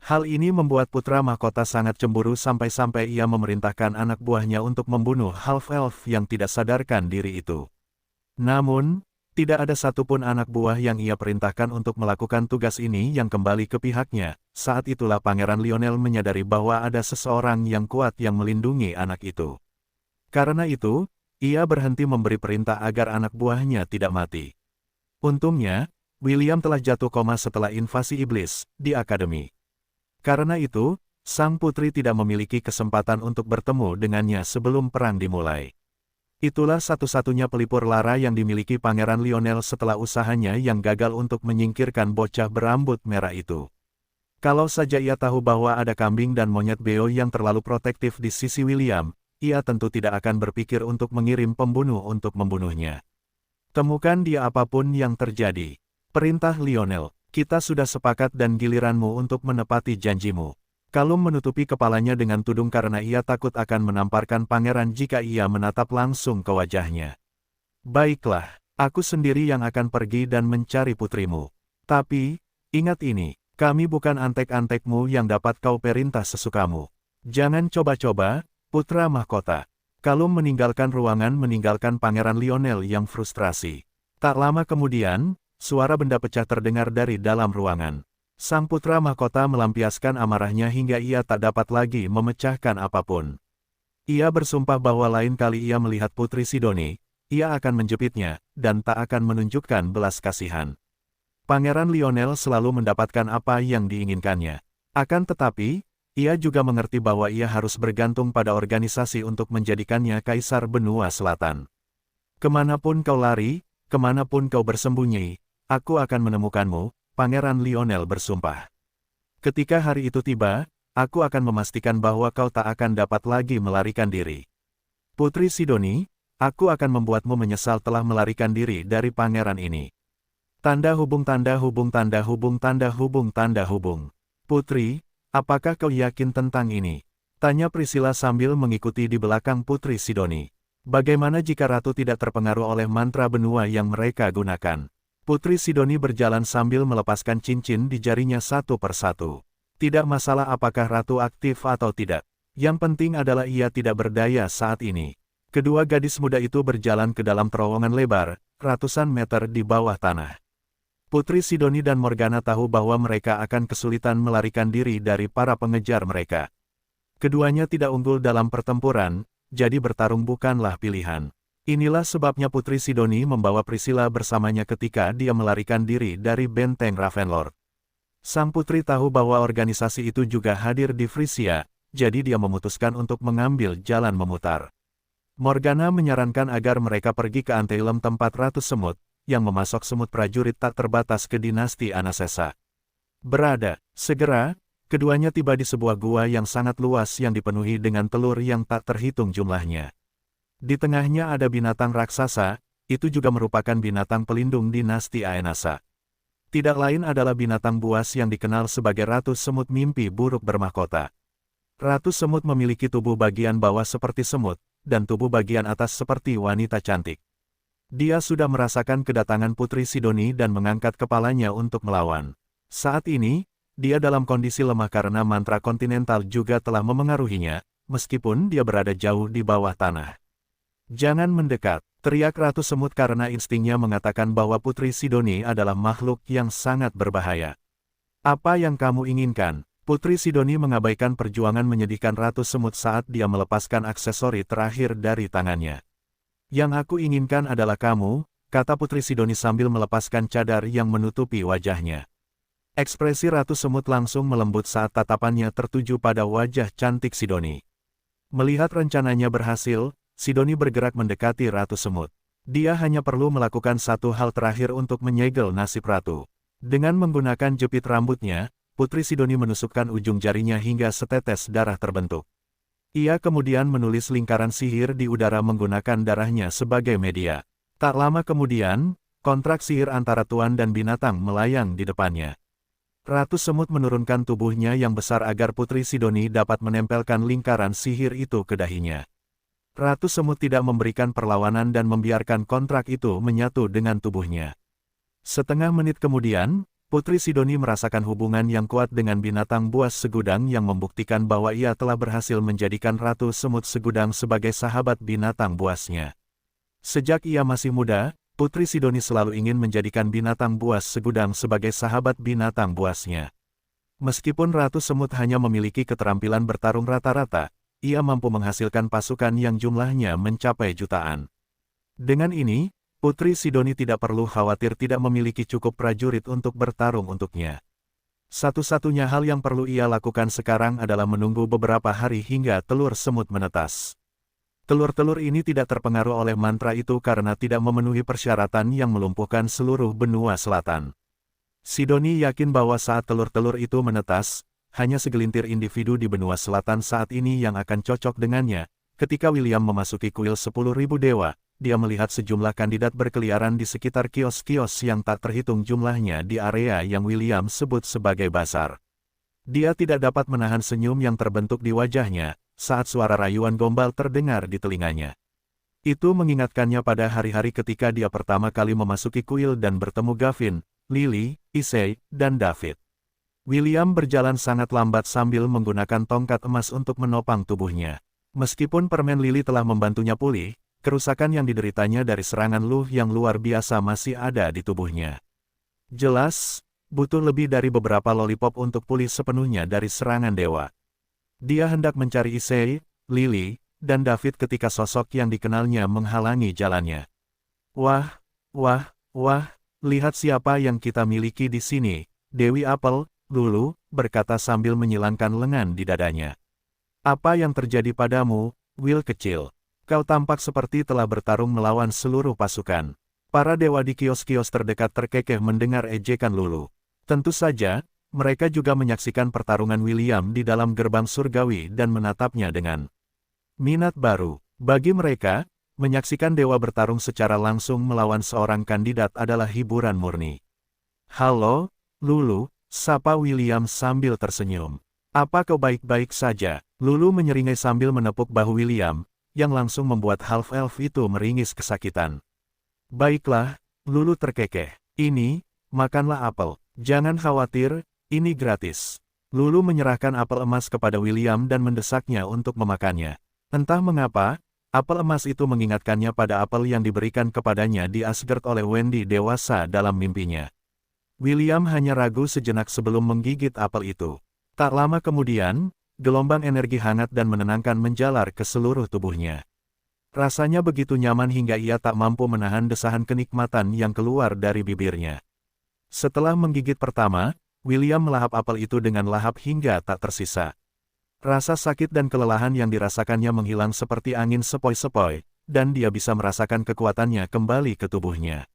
Hal ini membuat putra mahkota sangat cemburu sampai-sampai ia memerintahkan anak buahnya untuk membunuh half-elf yang tidak sadarkan diri itu. Namun, tidak ada satupun anak buah yang ia perintahkan untuk melakukan tugas ini yang kembali ke pihaknya. Saat itulah Pangeran Lionel menyadari bahwa ada seseorang yang kuat yang melindungi anak itu. Karena itu, ia berhenti memberi perintah agar anak buahnya tidak mati. Untungnya, William telah jatuh koma setelah invasi iblis di akademi. Karena itu, sang putri tidak memiliki kesempatan untuk bertemu dengannya sebelum perang dimulai. Itulah satu-satunya pelipur lara yang dimiliki Pangeran Lionel setelah usahanya yang gagal untuk menyingkirkan bocah berambut merah itu. Kalau saja ia tahu bahwa ada kambing dan monyet beo yang terlalu protektif di sisi William, ia tentu tidak akan berpikir untuk mengirim pembunuh untuk membunuhnya. Temukan dia apapun yang terjadi. Perintah Lionel, kita sudah sepakat dan giliranmu untuk menepati janjimu. Kalum menutupi kepalanya dengan tudung karena ia takut akan menamparkan pangeran jika ia menatap langsung ke wajahnya. Baiklah, aku sendiri yang akan pergi dan mencari putrimu. Tapi, ingat ini, kami bukan antek-antekmu yang dapat kau perintah sesukamu. Jangan coba-coba, putra mahkota. Kalum meninggalkan ruangan meninggalkan Pangeran Lionel yang frustrasi. Tak lama kemudian, suara benda pecah terdengar dari dalam ruangan. Sang putra mahkota melampiaskan amarahnya hingga ia tak dapat lagi memecahkan apapun. Ia bersumpah bahwa lain kali ia melihat Putri Sidoni, ia akan menjepitnya, dan tak akan menunjukkan belas kasihan. Pangeran Lionel selalu mendapatkan apa yang diinginkannya. Akan tetapi, ia juga mengerti bahwa ia harus bergantung pada organisasi untuk menjadikannya Kaisar Benua Selatan. Kemanapun kau lari, kemanapun kau bersembunyi, aku akan menemukanmu, Pangeran Lionel bersumpah. Ketika hari itu tiba, aku akan memastikan bahwa kau tak akan dapat lagi melarikan diri. Putri Sidoni, aku akan membuatmu menyesal telah melarikan diri dari pangeran ini. Tanda hubung tanda hubung tanda hubung tanda hubung tanda hubung. Putri, apakah kau yakin tentang ini? Tanya Priscilla sambil mengikuti di belakang Putri Sidoni. Bagaimana jika ratu tidak terpengaruh oleh mantra benua yang mereka gunakan? Putri Sidoni berjalan sambil melepaskan cincin di jarinya satu persatu. Tidak masalah apakah ratu aktif atau tidak. Yang penting adalah ia tidak berdaya saat ini. Kedua gadis muda itu berjalan ke dalam terowongan lebar, ratusan meter di bawah tanah. Putri Sidoni dan Morgana tahu bahwa mereka akan kesulitan melarikan diri dari para pengejar mereka. Keduanya tidak unggul dalam pertempuran, jadi bertarung bukanlah pilihan. Inilah sebabnya Putri Sidoni membawa Priscilla bersamanya ketika dia melarikan diri dari benteng Ravenlord. Sang putri tahu bahwa organisasi itu juga hadir di Frisia, jadi dia memutuskan untuk mengambil jalan memutar. Morgana menyarankan agar mereka pergi ke Anteilum tempat Ratu Semut, yang memasok semut prajurit tak terbatas ke dinasti Anasesa. Segera, keduanya tiba di sebuah gua yang sangat luas yang dipenuhi dengan telur yang tak terhitung jumlahnya. Di tengahnya ada binatang raksasa, itu juga merupakan binatang pelindung dinasti Aenasa. Tidak lain adalah binatang buas yang dikenal sebagai Ratu Semut Mimpi Buruk Bermahkota. Ratu Semut memiliki tubuh bagian bawah seperti semut, dan tubuh bagian atas seperti wanita cantik. Dia sudah merasakan kedatangan Putri Sidoni dan mengangkat kepalanya untuk melawan. Saat ini, dia dalam kondisi lemah karena mantra kontinental juga telah memengaruhinya, meskipun dia berada jauh di bawah tanah. "Jangan mendekat," teriak Ratu Semut karena instingnya mengatakan bahwa Putri Sidoni adalah makhluk yang sangat berbahaya. "Apa yang kamu inginkan?" Putri Sidoni mengabaikan perjuangan menyedihkan Ratu Semut saat dia melepaskan aksesori terakhir dari tangannya. "Yang aku inginkan adalah kamu," kata Putri Sidoni sambil melepaskan cadar yang menutupi wajahnya. Ekspresi Ratu Semut langsung melembut saat tatapannya tertuju pada wajah cantik Sidoni. Melihat rencananya berhasil, Sidoni bergerak mendekati Ratu Semut. Dia hanya perlu melakukan satu hal terakhir untuk menyegel nasib Ratu. Dengan menggunakan jepit rambutnya, Putri Sidoni menusukkan ujung jarinya hingga setetes darah terbentuk. Ia kemudian menulis lingkaran sihir di udara menggunakan darahnya sebagai media. Tak lama kemudian, kontrak sihir antara tuan dan binatang melayang di depannya. Ratu Semut menurunkan tubuhnya yang besar agar Putri Sidoni dapat menempelkan lingkaran sihir itu ke dahinya. Ratu Semut tidak memberikan perlawanan dan membiarkan kontrak itu menyatu dengan tubuhnya. Setengah menit kemudian, Putri Sidoni merasakan hubungan yang kuat dengan binatang buas segudang yang membuktikan bahwa ia telah berhasil menjadikan Ratu Semut segudang sebagai sahabat binatang buasnya. Sejak ia masih muda, Putri Sidoni selalu ingin menjadikan binatang buas segudang sebagai sahabat binatang buasnya. Meskipun Ratu Semut hanya memiliki keterampilan bertarung rata-rata, ia mampu menghasilkan pasukan yang jumlahnya mencapai jutaan. Dengan ini, Putri Sidoni tidak perlu khawatir tidak memiliki cukup prajurit untuk bertarung untuknya. Satu-satunya hal yang perlu ia lakukan sekarang adalah menunggu beberapa hari hingga telur semut menetas. Telur-telur ini tidak terpengaruh oleh mantra itu karena tidak memenuhi persyaratan yang melumpuhkan seluruh benua selatan. Sidoni yakin bahwa saat telur-telur itu menetas, hanya segelintir individu di benua selatan saat ini yang akan cocok dengannya. Ketika William memasuki kuil 10.000 dewa, dia melihat sejumlah kandidat berkeliaran di sekitar kios-kios yang tak terhitung jumlahnya di area yang William sebut sebagai basar. Dia tidak dapat menahan senyum yang terbentuk di wajahnya saat suara rayuan gombal terdengar di telinganya. Itu mengingatkannya pada hari-hari ketika dia pertama kali memasuki kuil dan bertemu Gavin, Lily, Issei, dan David. William berjalan sangat lambat sambil menggunakan tongkat emas untuk menopang tubuhnya. Meskipun permen Lily telah membantunya pulih, kerusakan yang dideritanya dari serangan luh yang luar biasa masih ada di tubuhnya. Jelas, butuh lebih dari beberapa lollipop untuk pulih sepenuhnya dari serangan dewa. Dia hendak mencari Issei, Lily, dan David ketika sosok yang dikenalnya menghalangi jalannya. Wah, lihat siapa yang kita miliki di sini, Dewi Apel, Lulu, berkata sambil menyilangkan lengan di dadanya. Apa yang terjadi padamu, Will kecil? Kau tampak seperti telah bertarung melawan seluruh pasukan. Para dewa di kios-kios terdekat terkekeh mendengar ejekan Lulu. Tentu saja, mereka juga menyaksikan pertarungan William di dalam gerbang surgawi dan menatapnya dengan minat baru. Bagi mereka, menyaksikan dewa bertarung secara langsung melawan seorang kandidat adalah hiburan murni. "Halo, Lulu," sapa William sambil tersenyum. "Apa kau baik-baik saja?" Lulu menyeringai sambil menepuk bahu William, yang langsung membuat half-elf itu meringis kesakitan. "Baiklah," Lulu terkekeh. "Ini, makanlah apel. Jangan khawatir, ini gratis." Lulu menyerahkan apel emas kepada William dan mendesaknya untuk memakannya. Entah mengapa, apel emas itu mengingatkannya pada apel yang diberikan kepadanya di Asgard oleh Wendy dewasa dalam mimpinya. William hanya ragu sejenak sebelum menggigit apel itu. Tak lama kemudian, gelombang energi hangat dan menenangkan menjalar ke seluruh tubuhnya. Rasanya begitu nyaman hingga ia tak mampu menahan desahan kenikmatan yang keluar dari bibirnya. Setelah menggigit pertama, William melahap apel itu dengan lahap hingga tak tersisa. Rasa sakit dan kelelahan yang dirasakannya menghilang seperti angin sepoi-sepoi, dan dia bisa merasakan kekuatannya kembali ke tubuhnya.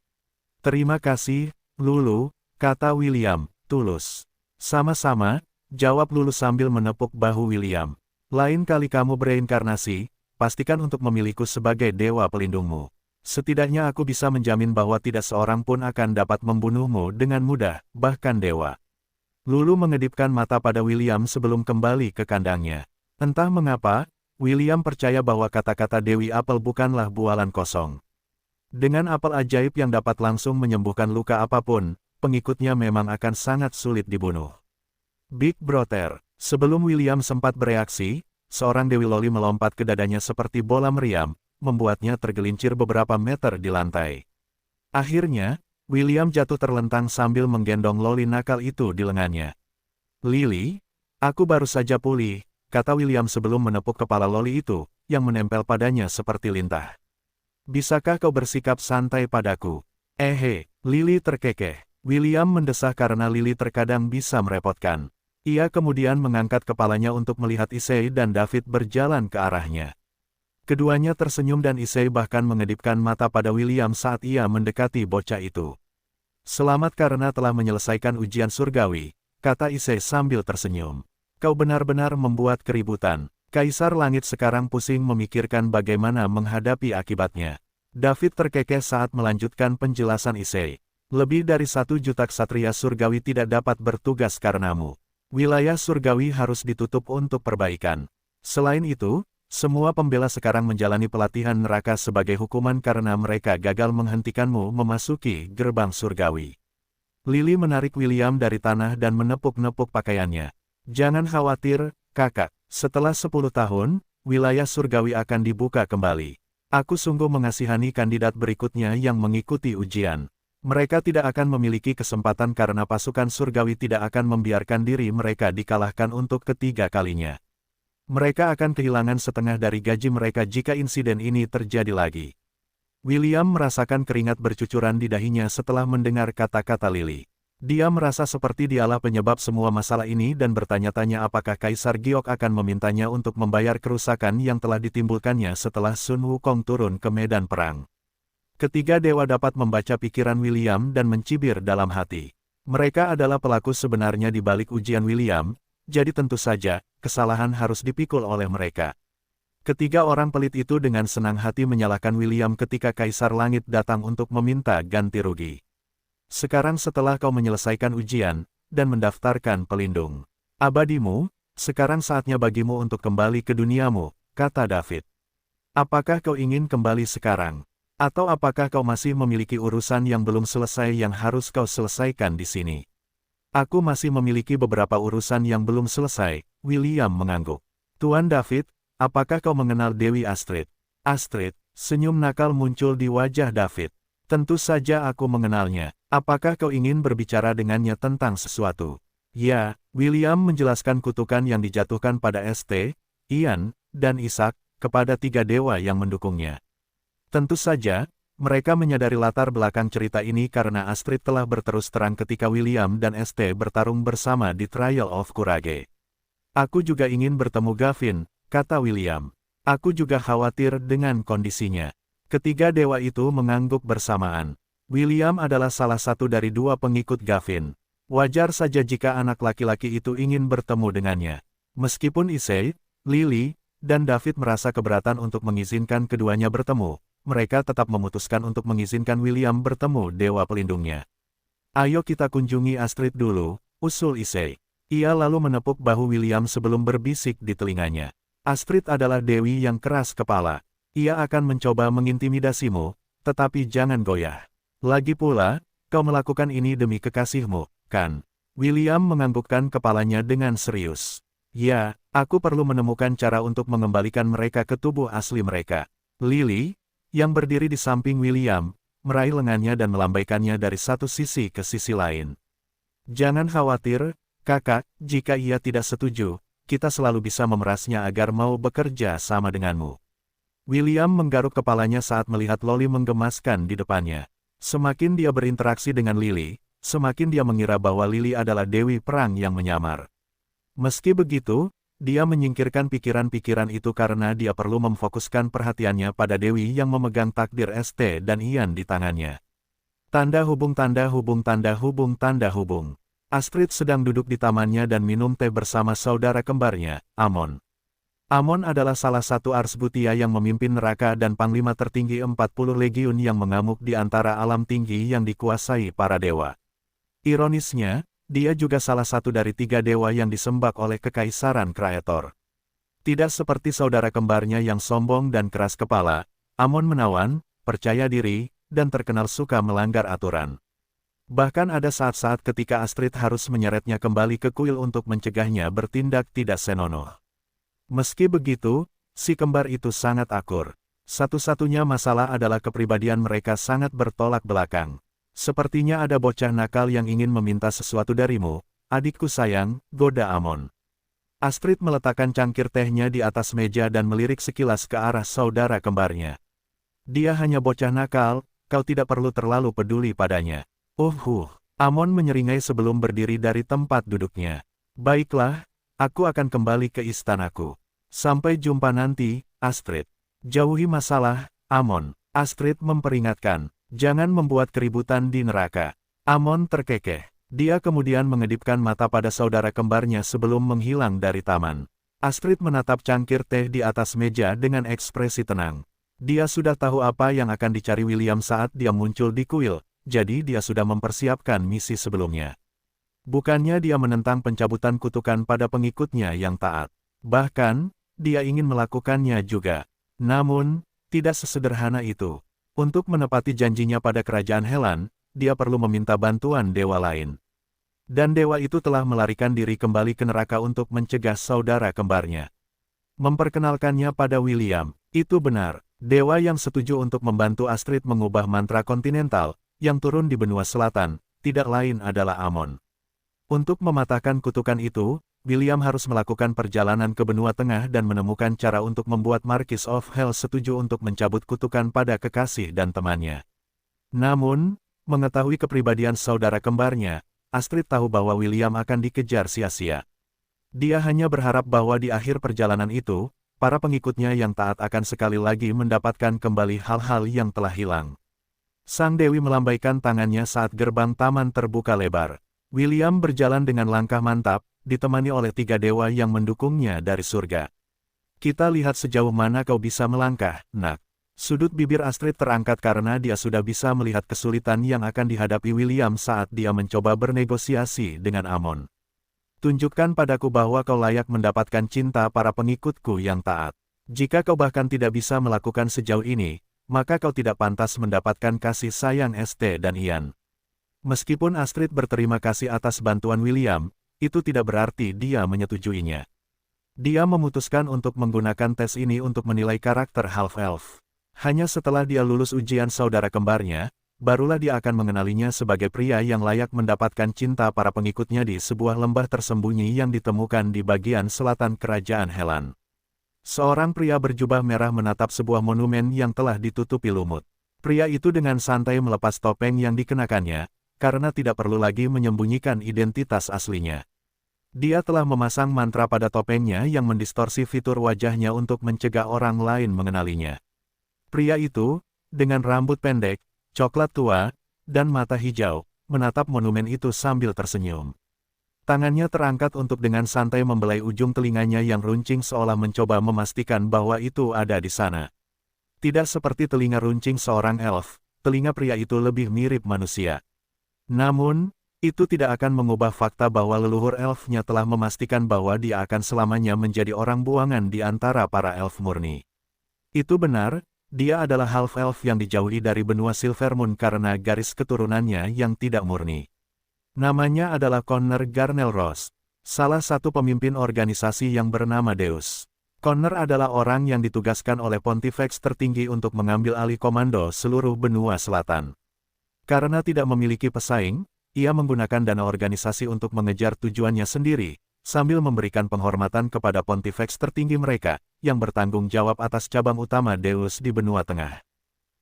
"Terima kasih, Lulu," kata William, tulus. "Sama-sama," jawab Lulu sambil menepuk bahu William. "Lain kali kamu bereinkarnasi, pastikan untuk memilihku sebagai dewa pelindungmu. Setidaknya aku bisa menjamin bahwa tidak seorang pun akan dapat membunuhmu dengan mudah, bahkan dewa." Lulu mengedipkan mata pada William sebelum kembali ke kandangnya. Entah mengapa, William percaya bahwa kata-kata Dewi Apel bukanlah bualan kosong. Dengan apel ajaib yang dapat langsung menyembuhkan luka apapun, pengikutnya memang akan sangat sulit dibunuh. Big Brother, sebelum William sempat bereaksi, seorang Dewi Loli melompat ke dadanya seperti bola meriam, membuatnya tergelincir beberapa meter di lantai. Akhirnya, William jatuh terlentang sambil menggendong Loli nakal itu di lengannya. "Lily, aku baru saja pulih," kata William sebelum menepuk kepala Loli itu, yang menempel padanya seperti lintah. "Bisakah kau bersikap santai padaku?" Lily terkekeh. William mendesah karena Lily terkadang bisa merepotkan. Ia kemudian mengangkat kepalanya untuk melihat Issei dan David berjalan ke arahnya. Keduanya tersenyum dan Issei bahkan mengedipkan mata pada William saat ia mendekati bocah itu. "Selamat karena telah menyelesaikan ujian surgawi," kata Issei sambil tersenyum. "Kau benar-benar membuat keributan. Kaisar Langit sekarang pusing memikirkan bagaimana menghadapi akibatnya." David terkekeh saat melanjutkan penjelasan Issei. "Lebih dari 1 juta ksatria surgawi tidak dapat bertugas karenamu. Wilayah surgawi harus ditutup untuk perbaikan. Selain itu, semua pembela sekarang menjalani pelatihan neraka sebagai hukuman karena mereka gagal menghentikanmu memasuki gerbang surgawi." Lily menarik William dari tanah dan menepuk-nepuk pakaiannya. "Jangan khawatir, kakak. Setelah 10 tahun, wilayah surgawi akan dibuka kembali. Aku sungguh mengasihani kandidat berikutnya yang mengikuti ujian. Mereka tidak akan memiliki kesempatan karena pasukan surgawi tidak akan membiarkan diri mereka dikalahkan untuk ketiga kalinya. Mereka akan kehilangan setengah dari gaji mereka jika insiden ini terjadi lagi." William merasakan keringat bercucuran di dahinya setelah mendengar kata-kata Lily. Dia merasa seperti dialah penyebab semua masalah ini dan bertanya-tanya apakah Kaisar Giok akan memintanya untuk membayar kerusakan yang telah ditimbulkannya setelah Sun Wukong turun ke medan perang. Ketiga dewa dapat membaca pikiran William dan mencibir dalam hati. Mereka adalah pelaku sebenarnya di balik ujian William, jadi tentu saja, kesalahan harus dipikul oleh mereka. Ketiga orang pelit itu dengan senang hati menyalahkan William ketika Kaisar Langit datang untuk meminta ganti rugi. "Sekarang setelah kau menyelesaikan ujian, dan mendaftarkan pelindung abadimu, sekarang saatnya bagimu untuk kembali ke duniamu," kata David. "Apakah kau ingin kembali sekarang? Atau apakah kau masih memiliki urusan yang belum selesai yang harus kau selesaikan di sini?" "Aku masih memiliki beberapa urusan yang belum selesai," William mengangguk. "Tuan David, apakah kau mengenal Dewi Astrid?" "Astrid," senyum nakal muncul di wajah David. "Tentu saja aku mengenalnya. Apakah kau ingin berbicara dengannya tentang sesuatu?" "Ya," William menjelaskan kutukan yang dijatuhkan pada St. Ian, dan Ishak, kepada 3 dewa yang mendukungnya. Tentu saja, mereka menyadari latar belakang cerita ini karena Astrid telah berterus terang ketika William dan St. bertarung bersama di Trial of Courage. "Aku juga ingin bertemu Gavin," kata William. "Aku juga khawatir dengan kondisinya." Ketiga dewa itu mengangguk bersamaan. William adalah salah satu dari 2 pengikut Gavin. Wajar saja jika anak laki-laki itu ingin bertemu dengannya. Meskipun Issei, Lily, dan David merasa keberatan untuk mengizinkan keduanya bertemu, mereka tetap memutuskan untuk mengizinkan William bertemu dewa pelindungnya. "Ayo kita kunjungi Astrid dulu," usul Issei. Ia lalu menepuk bahu William sebelum berbisik di telinganya. "Astrid adalah dewi yang keras kepala. Ia akan mencoba mengintimidasimu, tetapi jangan goyah. Lagi pula, kau melakukan ini demi kekasihmu, kan?" William menganggukkan kepalanya dengan serius. "Ya, aku perlu menemukan cara untuk mengembalikan mereka ke tubuh asli mereka." Lily, yang berdiri di samping William, meraih lengannya dan melambaikannya dari satu sisi ke sisi lain. "Jangan khawatir, kakak, jika ia tidak setuju, kita selalu bisa memerasnya agar mau bekerja sama denganmu. William menggaruk kepalanya saat melihat Loli menggemaskan di depannya. Semakin dia berinteraksi dengan Lily, semakin dia mengira bahwa Lily adalah dewi perang yang menyamar. Meski begitu, dia menyingkirkan pikiran-pikiran itu karena dia perlu memfokuskan perhatiannya pada dewi yang memegang takdir ST dan Ian di tangannya. Tanda hubung tanda hubung tanda hubung tanda hubung. Astrid sedang duduk di tamannya dan minum teh bersama saudara kembarnya, Amon. Amon adalah salah satu Arsbutia yang memimpin neraka dan panglima tertinggi 40 legiun yang mengamuk di antara alam tinggi yang dikuasai para dewa. Ironisnya, dia juga salah satu dari 3 dewa yang disembah oleh Kekaisaran Kreator. Tidak seperti saudara kembarnya yang sombong dan keras kepala, Amon menawan, percaya diri, dan terkenal suka melanggar aturan. Bahkan ada saat-saat ketika Astrid harus menyeretnya kembali ke kuil untuk mencegahnya bertindak tidak senonoh. Meski begitu, si kembar itu sangat akur. Satu-satunya masalah adalah kepribadian mereka sangat bertolak belakang. Sepertinya ada bocah nakal yang ingin meminta sesuatu darimu, adikku sayang, goda Amon. Astrid meletakkan cangkir tehnya di atas meja dan melirik sekilas ke arah saudara kembarnya. Dia hanya bocah nakal, kau tidak perlu terlalu peduli padanya. Amon menyeringai sebelum berdiri dari tempat duduknya. Baiklah, aku akan kembali ke istanaku. Sampai jumpa nanti, Astrid. Jauhi masalah, Amon. Astrid memperingatkan, jangan membuat keributan di neraka. Amon terkekeh. Dia kemudian mengedipkan mata pada saudara kembarnya sebelum menghilang dari taman. Astrid menatap cangkir teh di atas meja dengan ekspresi tenang. Dia sudah tahu apa yang akan dicari William saat dia muncul di kuil, jadi dia sudah mempersiapkan misi sebelumnya. Bukannya dia menentang pencabutan kutukan pada pengikutnya yang taat. Bahkan, dia ingin melakukannya juga. Namun, tidak sesederhana itu. Untuk menepati janjinya pada kerajaan Helan, dia perlu meminta bantuan dewa lain. Dan dewa itu telah melarikan diri kembali ke neraka untuk mencegah saudara kembarnya. Memperkenalkannya pada William, itu benar. Dewa yang setuju untuk membantu Astrid mengubah mantra kontinental, yang turun di benua selatan, tidak lain adalah Amon. Untuk mematahkan kutukan itu, William harus melakukan perjalanan ke benua tengah dan menemukan cara untuk membuat Marquis of Hell setuju untuk mencabut kutukan pada kekasih dan temannya. Namun, mengetahui kepribadian saudara kembarnya, Astrid tahu bahwa William akan dikejar sia-sia. Dia hanya berharap bahwa di akhir perjalanan itu, para pengikutnya yang taat akan sekali lagi mendapatkan kembali hal-hal yang telah hilang. Sang Dewi melambaikan tangannya saat gerbang taman terbuka lebar. William berjalan dengan langkah mantap, ditemani oleh 3 dewa yang mendukungnya dari surga. Kita lihat sejauh mana kau bisa melangkah, nak. Sudut bibir Astrid terangkat karena dia sudah bisa melihat kesulitan yang akan dihadapi William saat dia mencoba bernegosiasi dengan Amon. Tunjukkan padaku bahwa kau layak mendapatkan cinta para pengikutku yang taat. Jika kau bahkan tidak bisa melakukan sejauh ini, maka kau tidak pantas mendapatkan kasih sayang ST dan Ian. Meskipun Astrid berterima kasih atas bantuan William, itu tidak berarti dia menyetujuinya. Dia memutuskan untuk menggunakan tes ini untuk menilai karakter half-elf. Hanya setelah dia lulus ujian saudara kembarnya, barulah dia akan mengenalinya sebagai pria yang layak mendapatkan cinta para pengikutnya di sebuah lembah tersembunyi yang ditemukan di bagian selatan kerajaan Helan. Seorang pria berjubah merah menatap sebuah monumen yang telah ditutupi lumut. Pria itu dengan santai melepas topeng yang dikenakannya, karena tidak perlu lagi menyembunyikan identitas aslinya. Dia telah memasang mantra pada topengnya yang mendistorsi fitur wajahnya untuk mencegah orang lain mengenalinya. Pria itu, dengan rambut pendek, coklat tua, dan mata hijau, menatap monumen itu sambil tersenyum. Tangannya terangkat untuk dengan santai membelai ujung telinganya yang runcing seolah mencoba memastikan bahwa itu ada di sana. Tidak seperti telinga runcing seorang elf, telinga pria itu lebih mirip manusia. Namun, itu tidak akan mengubah fakta bahwa leluhur elfnya telah memastikan bahwa dia akan selamanya menjadi orang buangan di antara para elf murni. Itu benar, dia adalah half-elf yang dijauhi dari benua Silvermoon karena garis keturunannya yang tidak murni. Namanya adalah Connor Garnelros, salah satu pemimpin organisasi yang bernama Deus. Connor adalah orang yang ditugaskan oleh Pontifex tertinggi untuk mengambil alih komando seluruh benua selatan. Karena tidak memiliki pesaing, ia menggunakan dana organisasi untuk mengejar tujuannya sendiri, sambil memberikan penghormatan kepada Pontifex tertinggi mereka, yang bertanggung jawab atas cabang utama Deus di benua tengah.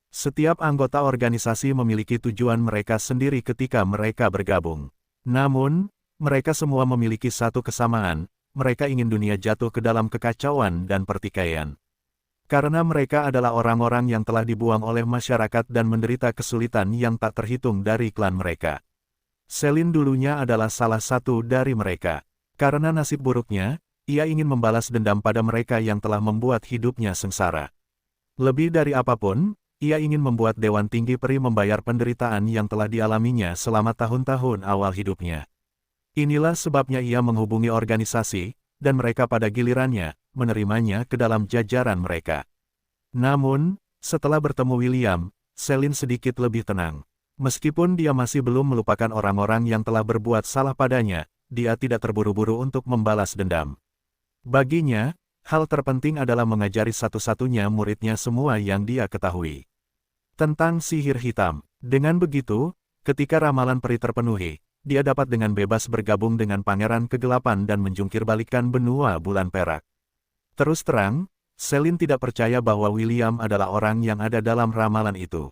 Setiap anggota organisasi memiliki tujuan mereka sendiri ketika mereka bergabung. Namun, mereka semua memiliki satu kesamaan, mereka ingin dunia jatuh ke dalam kekacauan dan pertikaian. Karena mereka adalah orang-orang yang telah dibuang oleh masyarakat dan menderita kesulitan yang tak terhitung dari klan mereka. Selin dulunya adalah salah satu dari mereka. Karena nasib buruknya, ia ingin membalas dendam pada mereka yang telah membuat hidupnya sengsara. Lebih dari apapun, ia ingin membuat Dewan Tinggi Peri membayar penderitaan yang telah dialaminya selama tahun-tahun awal hidupnya. Inilah sebabnya ia menghubungi organisasi, dan mereka pada gilirannya, menerimanya ke dalam jajaran mereka. Namun, setelah bertemu William, Selin sedikit lebih tenang. Meskipun dia masih belum melupakan orang-orang yang telah berbuat salah padanya, dia tidak terburu-buru untuk membalas dendam. Baginya, hal terpenting adalah mengajari satu-satunya muridnya semua yang dia ketahui. Tentang sihir hitam. Dengan begitu, ketika ramalan peri terpenuhi, dia dapat dengan bebas bergabung dengan Pangeran Kegelapan dan menjungkirbalikkan benua bulan perak. Terus terang, Selin tidak percaya bahwa William adalah orang yang ada dalam ramalan itu.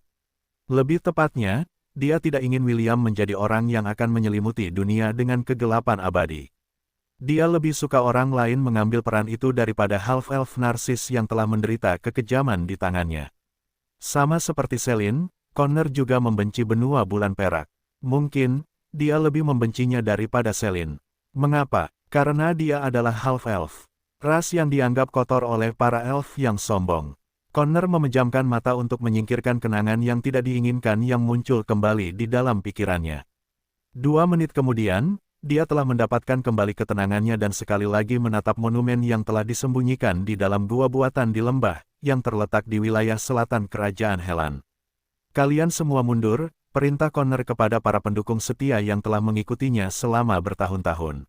Lebih tepatnya, dia tidak ingin William menjadi orang yang akan menyelimuti dunia dengan kegelapan abadi. Dia lebih suka orang lain mengambil peran itu daripada half-elf narsis yang telah menderita kekejaman di tangannya. Sama seperti Selin, Connor juga membenci benua bulan perak. Mungkin, dia lebih membencinya daripada Selin. Mengapa? Karena dia adalah half-elf. Ras yang dianggap kotor oleh para elf yang sombong. Connor memejamkan mata untuk menyingkirkan kenangan yang tidak diinginkan yang muncul kembali di dalam pikirannya. 2 menit kemudian, dia telah mendapatkan kembali ketenangannya dan sekali lagi menatap monumen yang telah disembunyikan di dalam gua buatan di lembah, yang terletak di wilayah selatan kerajaan Helan. Kalian semua mundur, perintah Connor kepada para pendukung setia yang telah mengikutinya selama bertahun-tahun.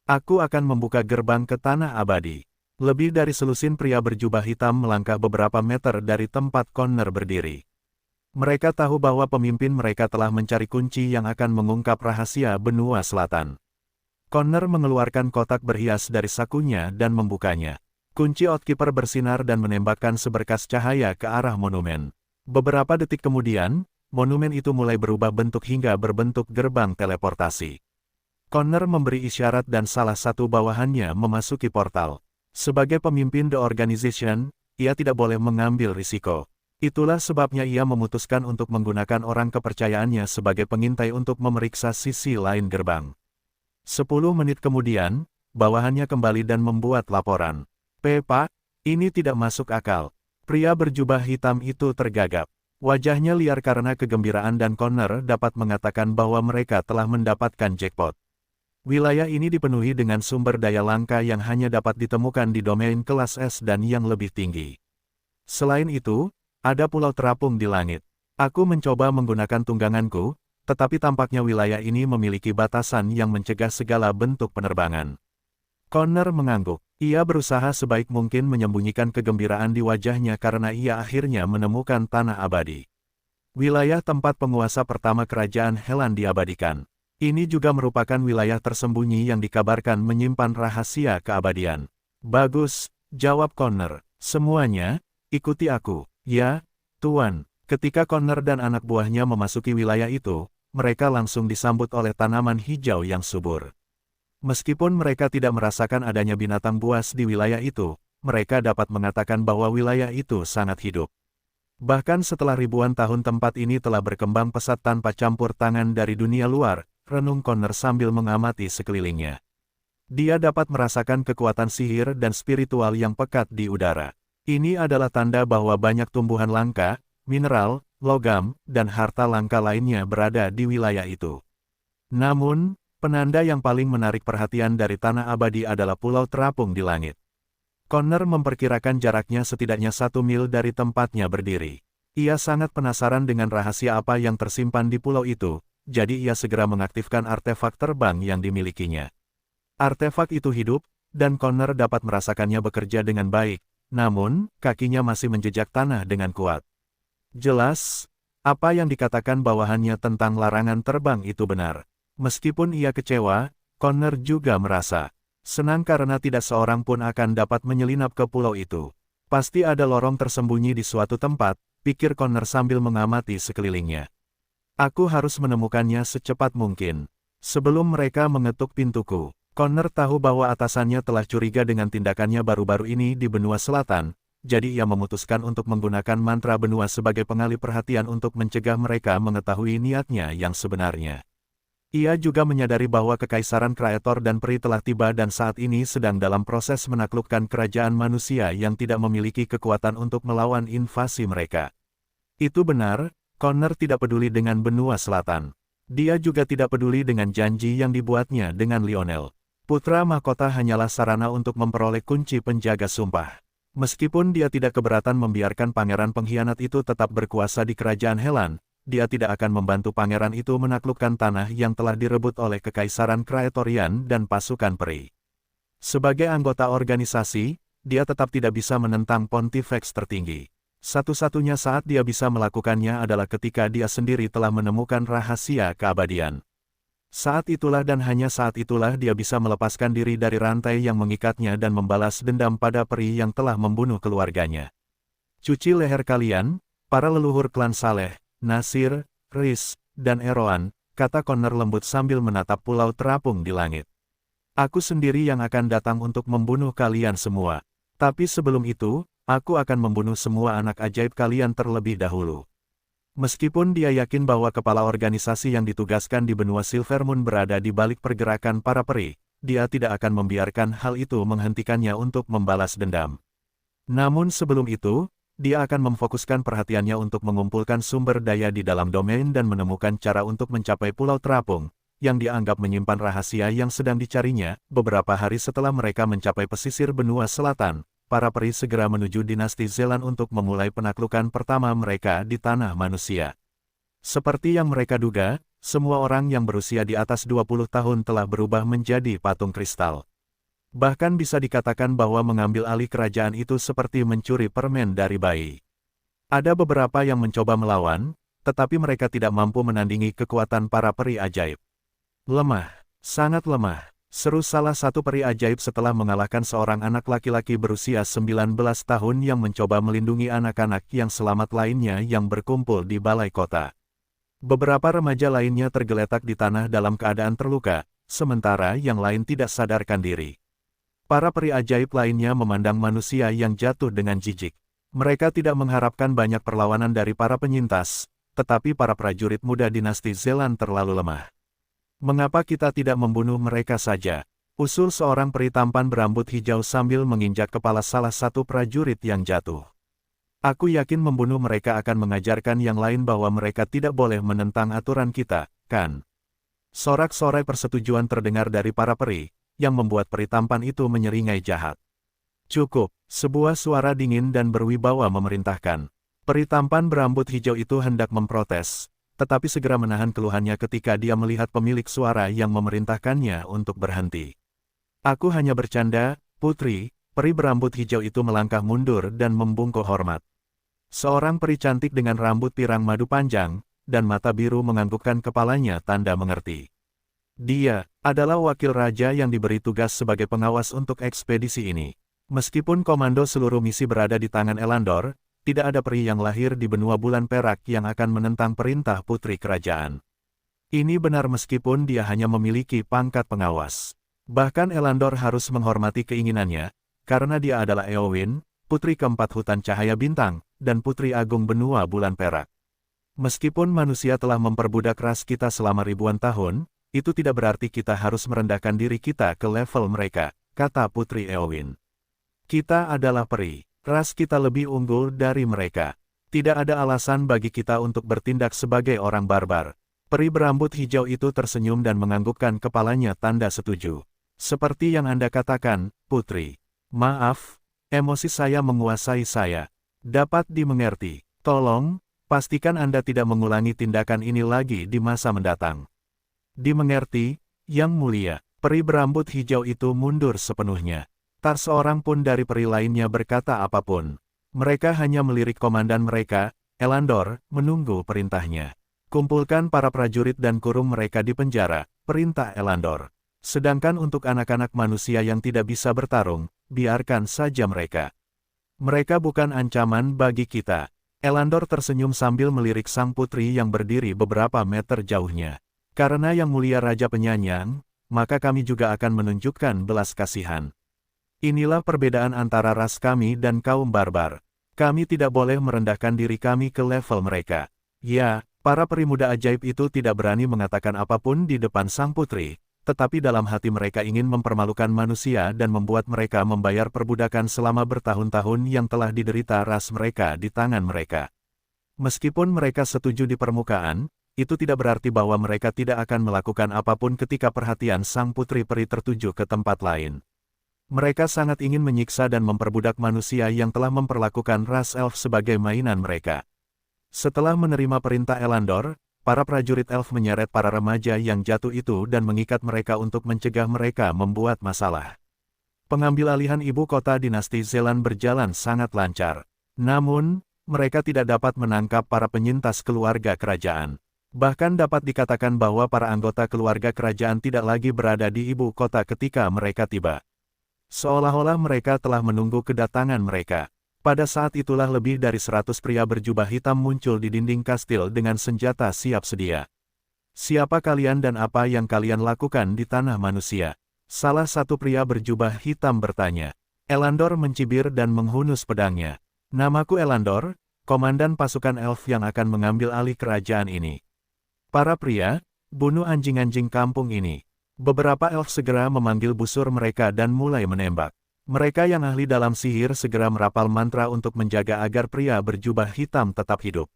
Aku akan membuka gerbang ke tanah abadi. Lebih dari selusin pria berjubah hitam melangkah beberapa meter dari tempat Connor berdiri. Mereka tahu bahwa pemimpin mereka telah mencari kunci yang akan mengungkap rahasia benua selatan. Connor mengeluarkan kotak berhias dari sakunya dan membukanya. Kunci Outkeeper bersinar dan menembakkan seberkas cahaya ke arah monumen. Beberapa detik kemudian, monumen itu mulai berubah bentuk hingga berbentuk gerbang teleportasi. Connor memberi isyarat dan salah satu bawahannya memasuki portal. Sebagai pemimpin The Organization, ia tidak boleh mengambil risiko. Itulah sebabnya ia memutuskan untuk menggunakan orang kepercayaannya sebagai pengintai untuk memeriksa sisi lain gerbang. 10 menit kemudian, bawahannya kembali dan membuat laporan. Pak, ini tidak masuk akal. Pria berjubah hitam itu tergagap. Wajahnya liar karena kegembiraan dan Connor dapat mengatakan bahwa mereka telah mendapatkan jackpot. Wilayah ini dipenuhi dengan sumber daya langka yang hanya dapat ditemukan di domain kelas S dan yang lebih tinggi. Selain itu, ada pulau terapung di langit. Aku mencoba menggunakan tungganganku, tetapi tampaknya wilayah ini memiliki batasan yang mencegah segala bentuk penerbangan. Connor mengangguk. Ia berusaha sebaik mungkin menyembunyikan kegembiraan di wajahnya karena ia akhirnya menemukan tanah abadi. Wilayah tempat penguasa pertama kerajaan Helan diabadikan. Ini juga merupakan wilayah tersembunyi yang dikabarkan menyimpan rahasia keabadian. Bagus, jawab Connor. Semuanya, ikuti aku. Ya, Tuan. Ketika Connor dan anak buahnya memasuki wilayah itu, mereka langsung disambut oleh tanaman hijau yang subur. Meskipun mereka tidak merasakan adanya binatang buas di wilayah itu, mereka dapat mengatakan bahwa wilayah itu sangat hidup. Bahkan setelah ribuan tahun tempat ini telah berkembang pesat tanpa campur tangan dari dunia luar, renung Connor sambil mengamati sekelilingnya. Dia dapat merasakan kekuatan sihir dan spiritual yang pekat di udara. Ini adalah tanda bahwa banyak tumbuhan langka, mineral, logam, dan harta langka lainnya berada di wilayah itu. Namun, penanda yang paling menarik perhatian dari tanah abadi adalah pulau terapung di langit. Connor memperkirakan jaraknya setidaknya 1 mil dari tempatnya berdiri. Ia sangat penasaran dengan rahasia apa yang tersimpan di pulau itu, jadi ia segera mengaktifkan artefak terbang yang dimilikinya. Artefak itu hidup, dan Connor dapat merasakannya bekerja dengan baik, namun, kakinya masih menjejak tanah dengan kuat. Jelas, apa yang dikatakan bawahannya tentang larangan terbang itu benar. Meskipun ia kecewa, Connor juga merasa, Senang karena tidak seorang pun akan dapat menyelinap ke pulau itu. Pasti ada lorong tersembunyi di suatu tempat, pikir Connor sambil mengamati sekelilingnya. Aku harus menemukannya secepat mungkin. Sebelum mereka mengetuk pintuku, Connor tahu bahwa atasannya telah curiga dengan tindakannya baru-baru ini di benua selatan, jadi ia memutuskan untuk menggunakan mantra benua sebagai pengalih perhatian untuk mencegah mereka mengetahui niatnya yang sebenarnya. Ia juga menyadari bahwa Kekaisaran Kreator dan Peri telah tiba dan saat ini sedang dalam proses menaklukkan kerajaan manusia yang tidak memiliki kekuatan untuk melawan invasi mereka. Itu benar, Connor tidak peduli dengan benua selatan. Dia juga tidak peduli dengan janji yang dibuatnya dengan Lionel. Putra mahkota hanyalah sarana untuk memperoleh kunci penjaga sumpah. Meskipun dia tidak keberatan membiarkan pangeran pengkhianat itu tetap berkuasa di kerajaan Helan, dia tidak akan membantu pangeran itu menaklukkan tanah yang telah direbut oleh Kekaisaran Kraetorian dan pasukan Peri. Sebagai anggota organisasi, dia tetap tidak bisa menentang Pontifex tertinggi. Satu-satunya saat dia bisa melakukannya adalah ketika dia sendiri telah menemukan rahasia keabadian. Saat itulah dan hanya saat itulah dia bisa melepaskan diri dari rantai yang mengikatnya dan membalas dendam pada peri yang telah membunuh keluarganya. Cuci leher kalian, para leluhur klan Saleh, Nasir, Riz, dan Eroan, kata Connor lembut sambil menatap pulau terapung di langit. Aku sendiri yang akan datang untuk membunuh kalian semua. Tapi sebelum itu, aku akan membunuh semua anak ajaib kalian terlebih dahulu. Meskipun dia yakin bahwa kepala organisasi yang ditugaskan di benua Silvermoon berada di balik pergerakan para peri, dia tidak akan membiarkan hal itu menghentikannya untuk membalas dendam. Namun sebelum itu, dia akan memfokuskan perhatiannya untuk mengumpulkan sumber daya di dalam domain dan menemukan cara untuk mencapai Pulau Terapung, yang dianggap menyimpan rahasia yang sedang dicarinya. Beberapa hari setelah mereka mencapai pesisir benua selatan, para peri segera menuju dinasti Zelan untuk memulai penaklukan pertama mereka di tanah manusia. Seperti yang mereka duga, semua orang yang berusia di atas 20 tahun telah berubah menjadi patung kristal. Bahkan bisa dikatakan bahwa mengambil alih kerajaan itu seperti mencuri permen dari bayi. Ada beberapa yang mencoba melawan, tetapi mereka tidak mampu menandingi kekuatan para peri ajaib. Lemah, sangat lemah. Seru salah satu peri ajaib setelah mengalahkan seorang anak laki-laki berusia 19 tahun yang mencoba melindungi anak-anak yang selamat lainnya yang berkumpul di balai kota. Beberapa remaja lainnya tergeletak di tanah dalam keadaan terluka, sementara yang lain tidak sadarkan diri. Para peri ajaib lainnya memandang manusia yang jatuh dengan jijik. Mereka tidak mengharapkan banyak perlawanan dari para penyintas, tetapi para prajurit muda dinasti Zelan terlalu lemah. Mengapa kita tidak membunuh mereka saja? Usul seorang peri tampan berambut hijau sambil menginjak kepala salah satu prajurit yang jatuh. Aku yakin membunuh mereka akan mengajarkan yang lain bahwa mereka tidak boleh menentang aturan kita, kan? Sorak-sorai persetujuan terdengar dari para peri, yang membuat peri tampan itu menyeringai jahat. Cukup, sebuah suara dingin dan berwibawa memerintahkan. Peri tampan berambut hijau itu hendak memprotes, tetapi segera menahan keluhannya ketika dia melihat pemilik suara yang memerintahkannya untuk berhenti. Aku hanya bercanda, putri, peri berambut hijau itu melangkah mundur dan membungkuk hormat. Seorang peri cantik dengan rambut pirang madu panjang, dan mata biru menganggukkan kepalanya tanda mengerti. Dia adalah wakil raja yang diberi tugas sebagai pengawas untuk ekspedisi ini. Meskipun komando seluruh misi berada di tangan Elandor, tidak ada peri yang lahir di benua bulan perak yang akan menentang perintah putri kerajaan. Ini benar meskipun dia hanya memiliki pangkat pengawas. Bahkan Elandor harus menghormati keinginannya, karena dia adalah Eowyn, putri keempat hutan cahaya bintang, dan putri agung benua bulan perak. Meskipun manusia telah memperbudak ras kita selama ribuan tahun, itu tidak berarti kita harus merendahkan diri kita ke level mereka, kata putri Eowyn. Kita adalah peri. Ras kita lebih unggul dari mereka. Tidak ada alasan bagi kita untuk bertindak sebagai orang barbar. Peri berambut hijau itu tersenyum dan menganggukkan kepalanya tanda setuju. Seperti yang Anda katakan, putri. Maaf, emosi saya menguasai saya. Dapat dimengerti. Tolong, pastikan Anda tidak mengulangi tindakan ini lagi di masa mendatang. Dimengerti, Yang Mulia. Peri berambut hijau itu mundur sepenuhnya. Tak seorang pun dari peri lainnya berkata apapun. Mereka hanya melirik komandan mereka, Elandor, menunggu perintahnya. Kumpulkan para prajurit dan kurung mereka di penjara, perintah Elandor. Sedangkan untuk anak-anak manusia yang tidak bisa bertarung, biarkan saja mereka. Mereka bukan ancaman bagi kita. Elandor tersenyum sambil melirik sang putri yang berdiri beberapa meter jauhnya. Karena yang mulia Raja Penyanyang, maka kami juga akan menunjukkan belas kasihan. Inilah perbedaan antara ras kami dan kaum barbar. Kami tidak boleh merendahkan diri kami ke level mereka. Ya, para peri muda ajaib itu tidak berani mengatakan apapun di depan sang putri, tetapi dalam hati mereka ingin mempermalukan manusia dan membuat mereka membayar perbudakan selama bertahun-tahun yang telah diderita ras mereka di tangan mereka. Meskipun mereka setuju di permukaan, itu tidak berarti bahwa mereka tidak akan melakukan apapun ketika perhatian sang putri peri tertuju ke tempat lain. Mereka sangat ingin menyiksa dan memperbudak manusia yang telah memperlakukan ras elf sebagai mainan mereka. Setelah menerima perintah Elandor, para prajurit elf menyeret para remaja yang jatuh itu dan mengikat mereka untuk mencegah mereka membuat masalah. Pengambil alihan ibu kota dinasti Zelan berjalan sangat lancar. Namun, mereka tidak dapat menangkap para penyintas keluarga kerajaan. Bahkan dapat dikatakan bahwa para anggota keluarga kerajaan tidak lagi berada di ibu kota ketika mereka tiba. Seolah-olah mereka telah menunggu kedatangan mereka. Pada saat itulah lebih dari 100 pria berjubah hitam muncul di dinding kastil dengan senjata siap sedia. Siapa kalian dan apa yang kalian lakukan di tanah manusia? Salah satu pria berjubah hitam bertanya. Elandor mencibir dan menghunus pedangnya. Namaku Elandor, komandan pasukan elf yang akan mengambil alih kerajaan ini. Para pria, bunuh anjing-anjing kampung ini. Beberapa elf segera memanggil busur mereka dan mulai menembak. Mereka yang ahli dalam sihir segera merapal mantra untuk menjaga agar pria berjubah hitam tetap hidup.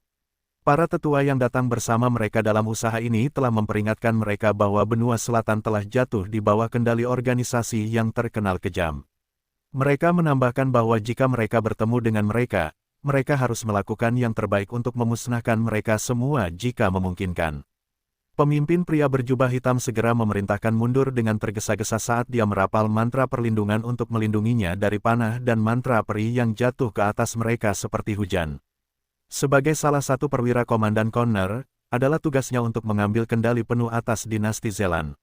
Para tetua yang datang bersama mereka dalam usaha ini telah memperingatkan mereka bahwa benua selatan telah jatuh di bawah kendali organisasi yang terkenal kejam. Mereka menambahkan bahwa jika mereka bertemu dengan mereka, mereka harus melakukan yang terbaik untuk memusnahkan mereka semua jika memungkinkan. Pemimpin pria berjubah hitam segera memerintahkan mundur dengan tergesa-gesa saat dia merapal mantra perlindungan untuk melindunginya dari panah dan mantra peri yang jatuh ke atas mereka seperti hujan. Sebagai salah satu perwira komandan Connor, adalah tugasnya untuk mengambil kendali penuh atas dinasti Zelan.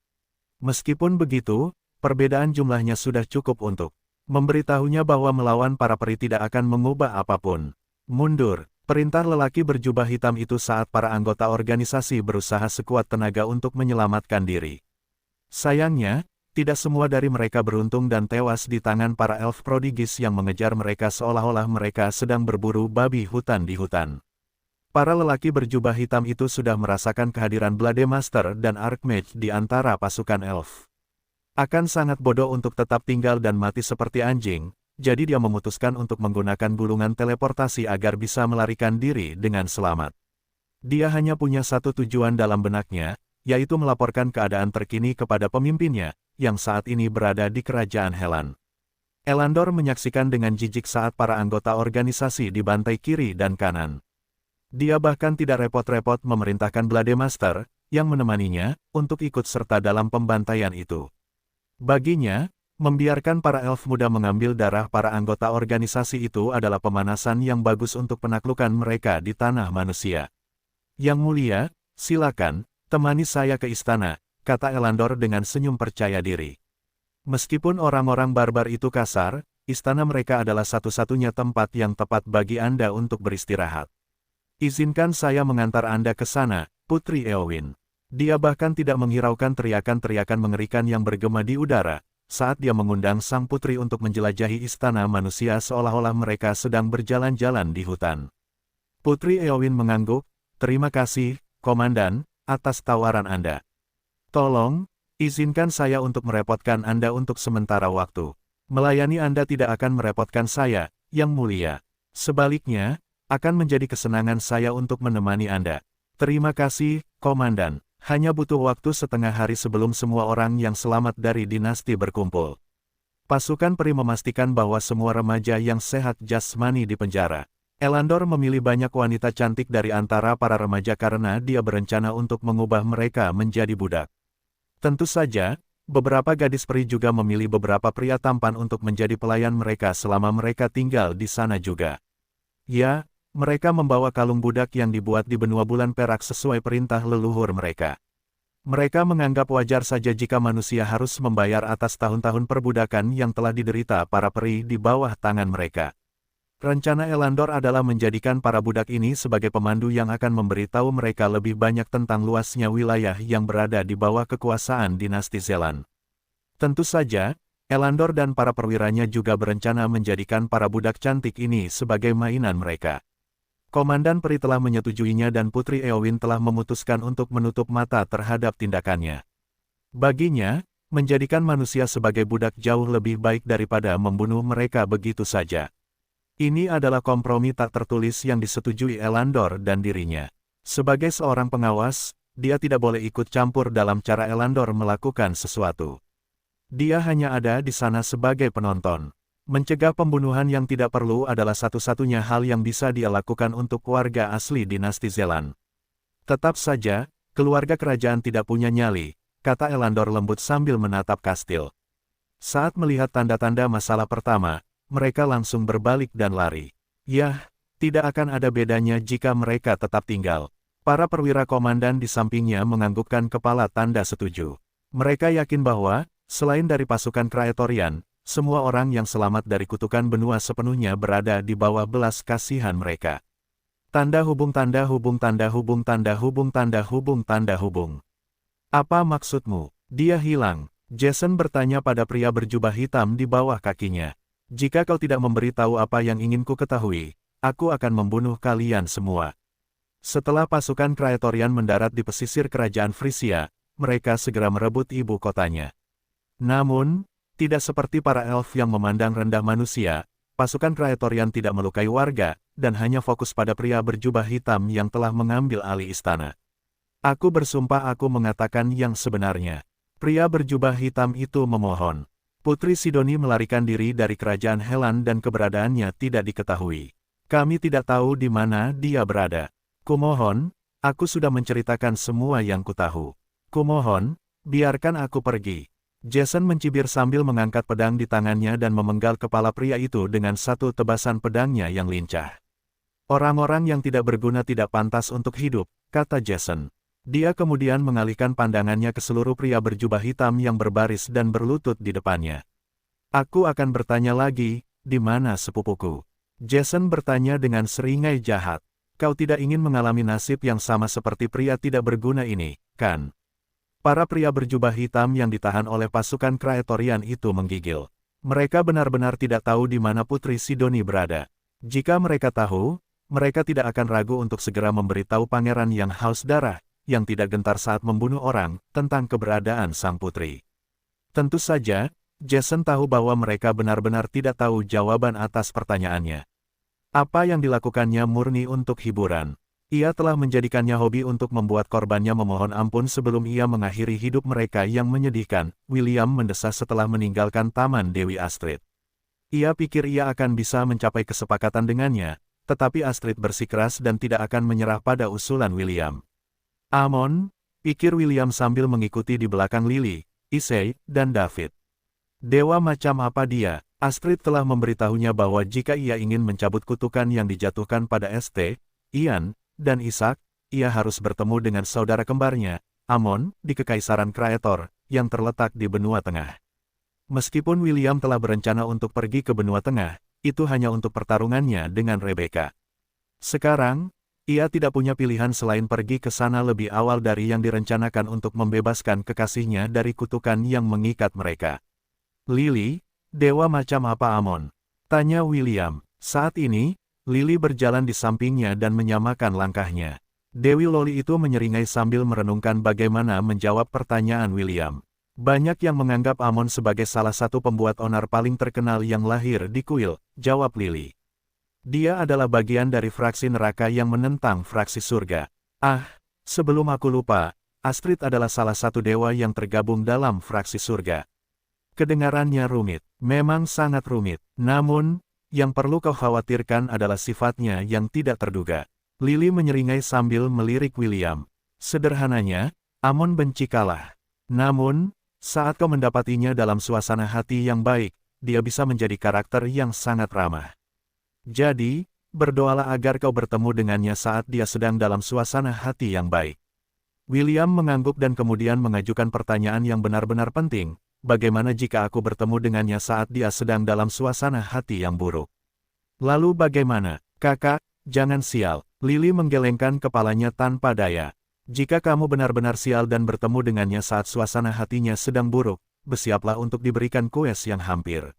Meskipun begitu, perbedaan jumlahnya sudah cukup untuk memberitahunya bahwa melawan para peri tidak akan mengubah apapun. Mundur. Perintah lelaki berjubah hitam itu saat para anggota organisasi berusaha sekuat tenaga untuk menyelamatkan diri. Sayangnya, tidak semua dari mereka beruntung dan tewas di tangan para elf prodigis yang mengejar mereka seolah-olah mereka sedang berburu babi hutan di hutan. Para lelaki berjubah hitam itu sudah merasakan kehadiran Blade Master dan Archmage di antara pasukan elf. Akan sangat bodoh untuk tetap tinggal dan mati seperti anjing. Jadi dia memutuskan untuk menggunakan gulungan teleportasi agar bisa melarikan diri dengan selamat. Dia hanya punya satu tujuan dalam benaknya, yaitu melaporkan keadaan terkini kepada pemimpinnya, yang saat ini berada di kerajaan Helan. Elandor menyaksikan dengan jijik saat para anggota organisasi dibantai kiri dan kanan. Dia bahkan tidak repot-repot memerintahkan Blade Master, yang menemaninya, untuk ikut serta dalam pembantaian itu. Baginya, membiarkan para elf muda mengambil darah para anggota organisasi itu adalah pemanasan yang bagus untuk penaklukan mereka di tanah manusia. Yang mulia, silakan, temani saya ke istana, kata Elandor dengan senyum percaya diri. Meskipun orang-orang barbar itu kasar, istana mereka adalah satu-satunya tempat yang tepat bagi Anda untuk beristirahat. Izinkan saya mengantar Anda ke sana, Putri Eowyn. Dia bahkan tidak menghiraukan teriakan-teriakan mengerikan yang bergema di udara, saat dia mengundang sang putri untuk menjelajahi istana manusia seolah-olah mereka sedang berjalan-jalan di hutan. Putri Eowyn mengangguk, terima kasih, Komandan, atas tawaran Anda. Tolong, izinkan saya untuk merepotkan Anda untuk sementara waktu. Melayani Anda tidak akan merepotkan saya, Yang Mulia. Sebaliknya, akan menjadi kesenangan saya untuk menemani Anda. Terima kasih, Komandan. Hanya butuh waktu setengah hari sebelum semua orang yang selamat dari dinasti berkumpul. Pasukan peri memastikan bahwa semua remaja yang sehat jasmani di penjara. Elandor memilih banyak wanita cantik dari antara para remaja karena dia berencana untuk mengubah mereka menjadi budak. Tentu saja, beberapa gadis peri juga memilih beberapa pria tampan untuk menjadi pelayan mereka selama mereka tinggal di sana juga. Ya, mereka membawa kalung budak yang dibuat di benua bulan perak sesuai perintah leluhur mereka. Mereka menganggap wajar saja jika manusia harus membayar atas tahun-tahun perbudakan yang telah diderita para peri di bawah tangan mereka. Rencana Elandor adalah menjadikan para budak ini sebagai pemandu yang akan memberitahu mereka lebih banyak tentang luasnya wilayah yang berada di bawah kekuasaan dinasti Zelan. Tentu saja, Elandor dan para perwiranya juga berencana menjadikan para budak cantik ini sebagai mainan mereka. Komandan peri telah menyetujuinya dan Putri Eowyn telah memutuskan untuk menutup mata terhadap tindakannya. Baginya, menjadikan manusia sebagai budak jauh lebih baik daripada membunuh mereka begitu saja. Ini adalah kompromi tak tertulis yang disetujui Elandor dan dirinya. Sebagai seorang pengawas, dia tidak boleh ikut campur dalam cara Elandor melakukan sesuatu. Dia hanya ada di sana sebagai penonton. Mencegah pembunuhan yang tidak perlu adalah satu-satunya hal yang bisa dia lakukan untuk warga asli dinasti Zelan. Tetap saja, keluarga kerajaan tidak punya nyali, kata Elandor lembut sambil menatap kastil. Saat melihat tanda-tanda masalah pertama, mereka langsung berbalik dan lari. Yah, tidak akan ada bedanya jika mereka tetap tinggal. Para perwira komandan di sampingnya menganggukkan kepala tanda setuju. Mereka yakin bahwa, selain dari pasukan Praetorian, semua orang yang selamat dari kutukan benua sepenuhnya berada di bawah belas kasihan mereka. Tanda hubung tanda hubung tanda hubung tanda hubung tanda hubung tanda hubung. Apa maksudmu? Dia hilang. Jason bertanya pada pria berjubah hitam di bawah kakinya. Jika kau tidak memberitahu apa yang ingin ku ketahui, aku akan membunuh kalian semua. Setelah pasukan Praetorian mendarat di pesisir kerajaan Frisia, mereka segera merebut ibu kotanya. Namun, tidak seperti para elf yang memandang rendah manusia, pasukan Praetorian tidak melukai warga, dan hanya fokus pada pria berjubah hitam yang telah mengambil alih istana. Aku bersumpah aku mengatakan yang sebenarnya. Pria berjubah hitam itu memohon. Putri Sidoni melarikan diri dari kerajaan Helan dan keberadaannya tidak diketahui. Kami tidak tahu di mana dia berada. Kumohon, aku sudah menceritakan semua yang kutahu. Kumohon, biarkan aku pergi. Jason mencibir sambil mengangkat pedang di tangannya dan memenggal kepala pria itu dengan satu tebasan pedangnya yang lincah. Orang-orang yang tidak berguna tidak pantas untuk hidup, kata Jason. Dia kemudian mengalihkan pandangannya ke seluruh pria berjubah hitam yang berbaris dan berlutut di depannya. Aku akan bertanya lagi, di mana sepupuku? Jason bertanya dengan seringai jahat. Kau tidak ingin mengalami nasib yang sama seperti pria tidak berguna ini, kan? Para pria berjubah hitam yang ditahan oleh pasukan Praetorian itu menggigil. Mereka benar-benar tidak tahu di mana Putri Sidoni berada. Jika mereka tahu, mereka tidak akan ragu untuk segera memberitahu pangeran yang haus darah, yang tidak gentar saat membunuh orang, tentang keberadaan sang putri. Tentu saja, Jason tahu bahwa mereka benar-benar tidak tahu jawaban atas pertanyaannya. Apa yang dilakukannya murni untuk hiburan. Ia telah menjadikannya hobi untuk membuat korbannya memohon ampun sebelum ia mengakhiri hidup mereka yang menyedihkan, William mendesah setelah meninggalkan Taman Dewi Astrid. Ia pikir ia akan bisa mencapai kesepakatan dengannya, tetapi Astrid bersikeras dan tidak akan menyerah pada usulan William. Amon, pikir William sambil mengikuti di belakang Lily, Isay, dan David. Dewa macam apa dia? Astrid telah memberitahunya bahwa jika ia ingin mencabut kutukan yang dijatuhkan pada St. Ian dan Ishak, ia harus bertemu dengan saudara kembarnya, Amon, di Kekaisaran Kraetor, yang terletak di benua tengah. Meskipun William telah berencana untuk pergi ke benua tengah, itu hanya untuk pertarungannya dengan Rebecca. Sekarang, ia tidak punya pilihan selain pergi ke sana lebih awal dari yang direncanakan untuk membebaskan kekasihnya dari kutukan yang mengikat mereka. Lily, dewa macam apa Amon? Tanya William. Saat ini, Lily berjalan di sampingnya dan menyamakan langkahnya. Dewi Loli itu menyeringai sambil merenungkan bagaimana menjawab pertanyaan William. Banyak yang menganggap Amon sebagai salah satu pembuat onar paling terkenal yang lahir di kuil, jawab Lily. Dia adalah bagian dari fraksi neraka yang menentang fraksi surga. Ah, sebelum aku lupa, Astrid adalah salah satu dewa yang tergabung dalam fraksi surga. Kedengarannya rumit, memang sangat rumit, namun, yang perlu kau khawatirkan adalah sifatnya yang tidak terduga. Lily menyeringai sambil melirik William. Sederhananya, Amon benci kalah. Namun, saat kau mendapatinya dalam suasana hati yang baik, dia bisa menjadi karakter yang sangat ramah. Jadi, berdoalah agar kau bertemu dengannya saat dia sedang dalam suasana hati yang baik. William mengangguk dan kemudian mengajukan pertanyaan yang benar-benar penting, bagaimana jika aku bertemu dengannya saat dia sedang dalam suasana hati yang buruk? Lalu bagaimana, kakak? Jangan sial. Lily menggelengkan kepalanya tanpa daya. Jika kamu benar-benar sial dan bertemu dengannya saat suasana hatinya sedang buruk, bersiaplah untuk diberikan kues yang hampir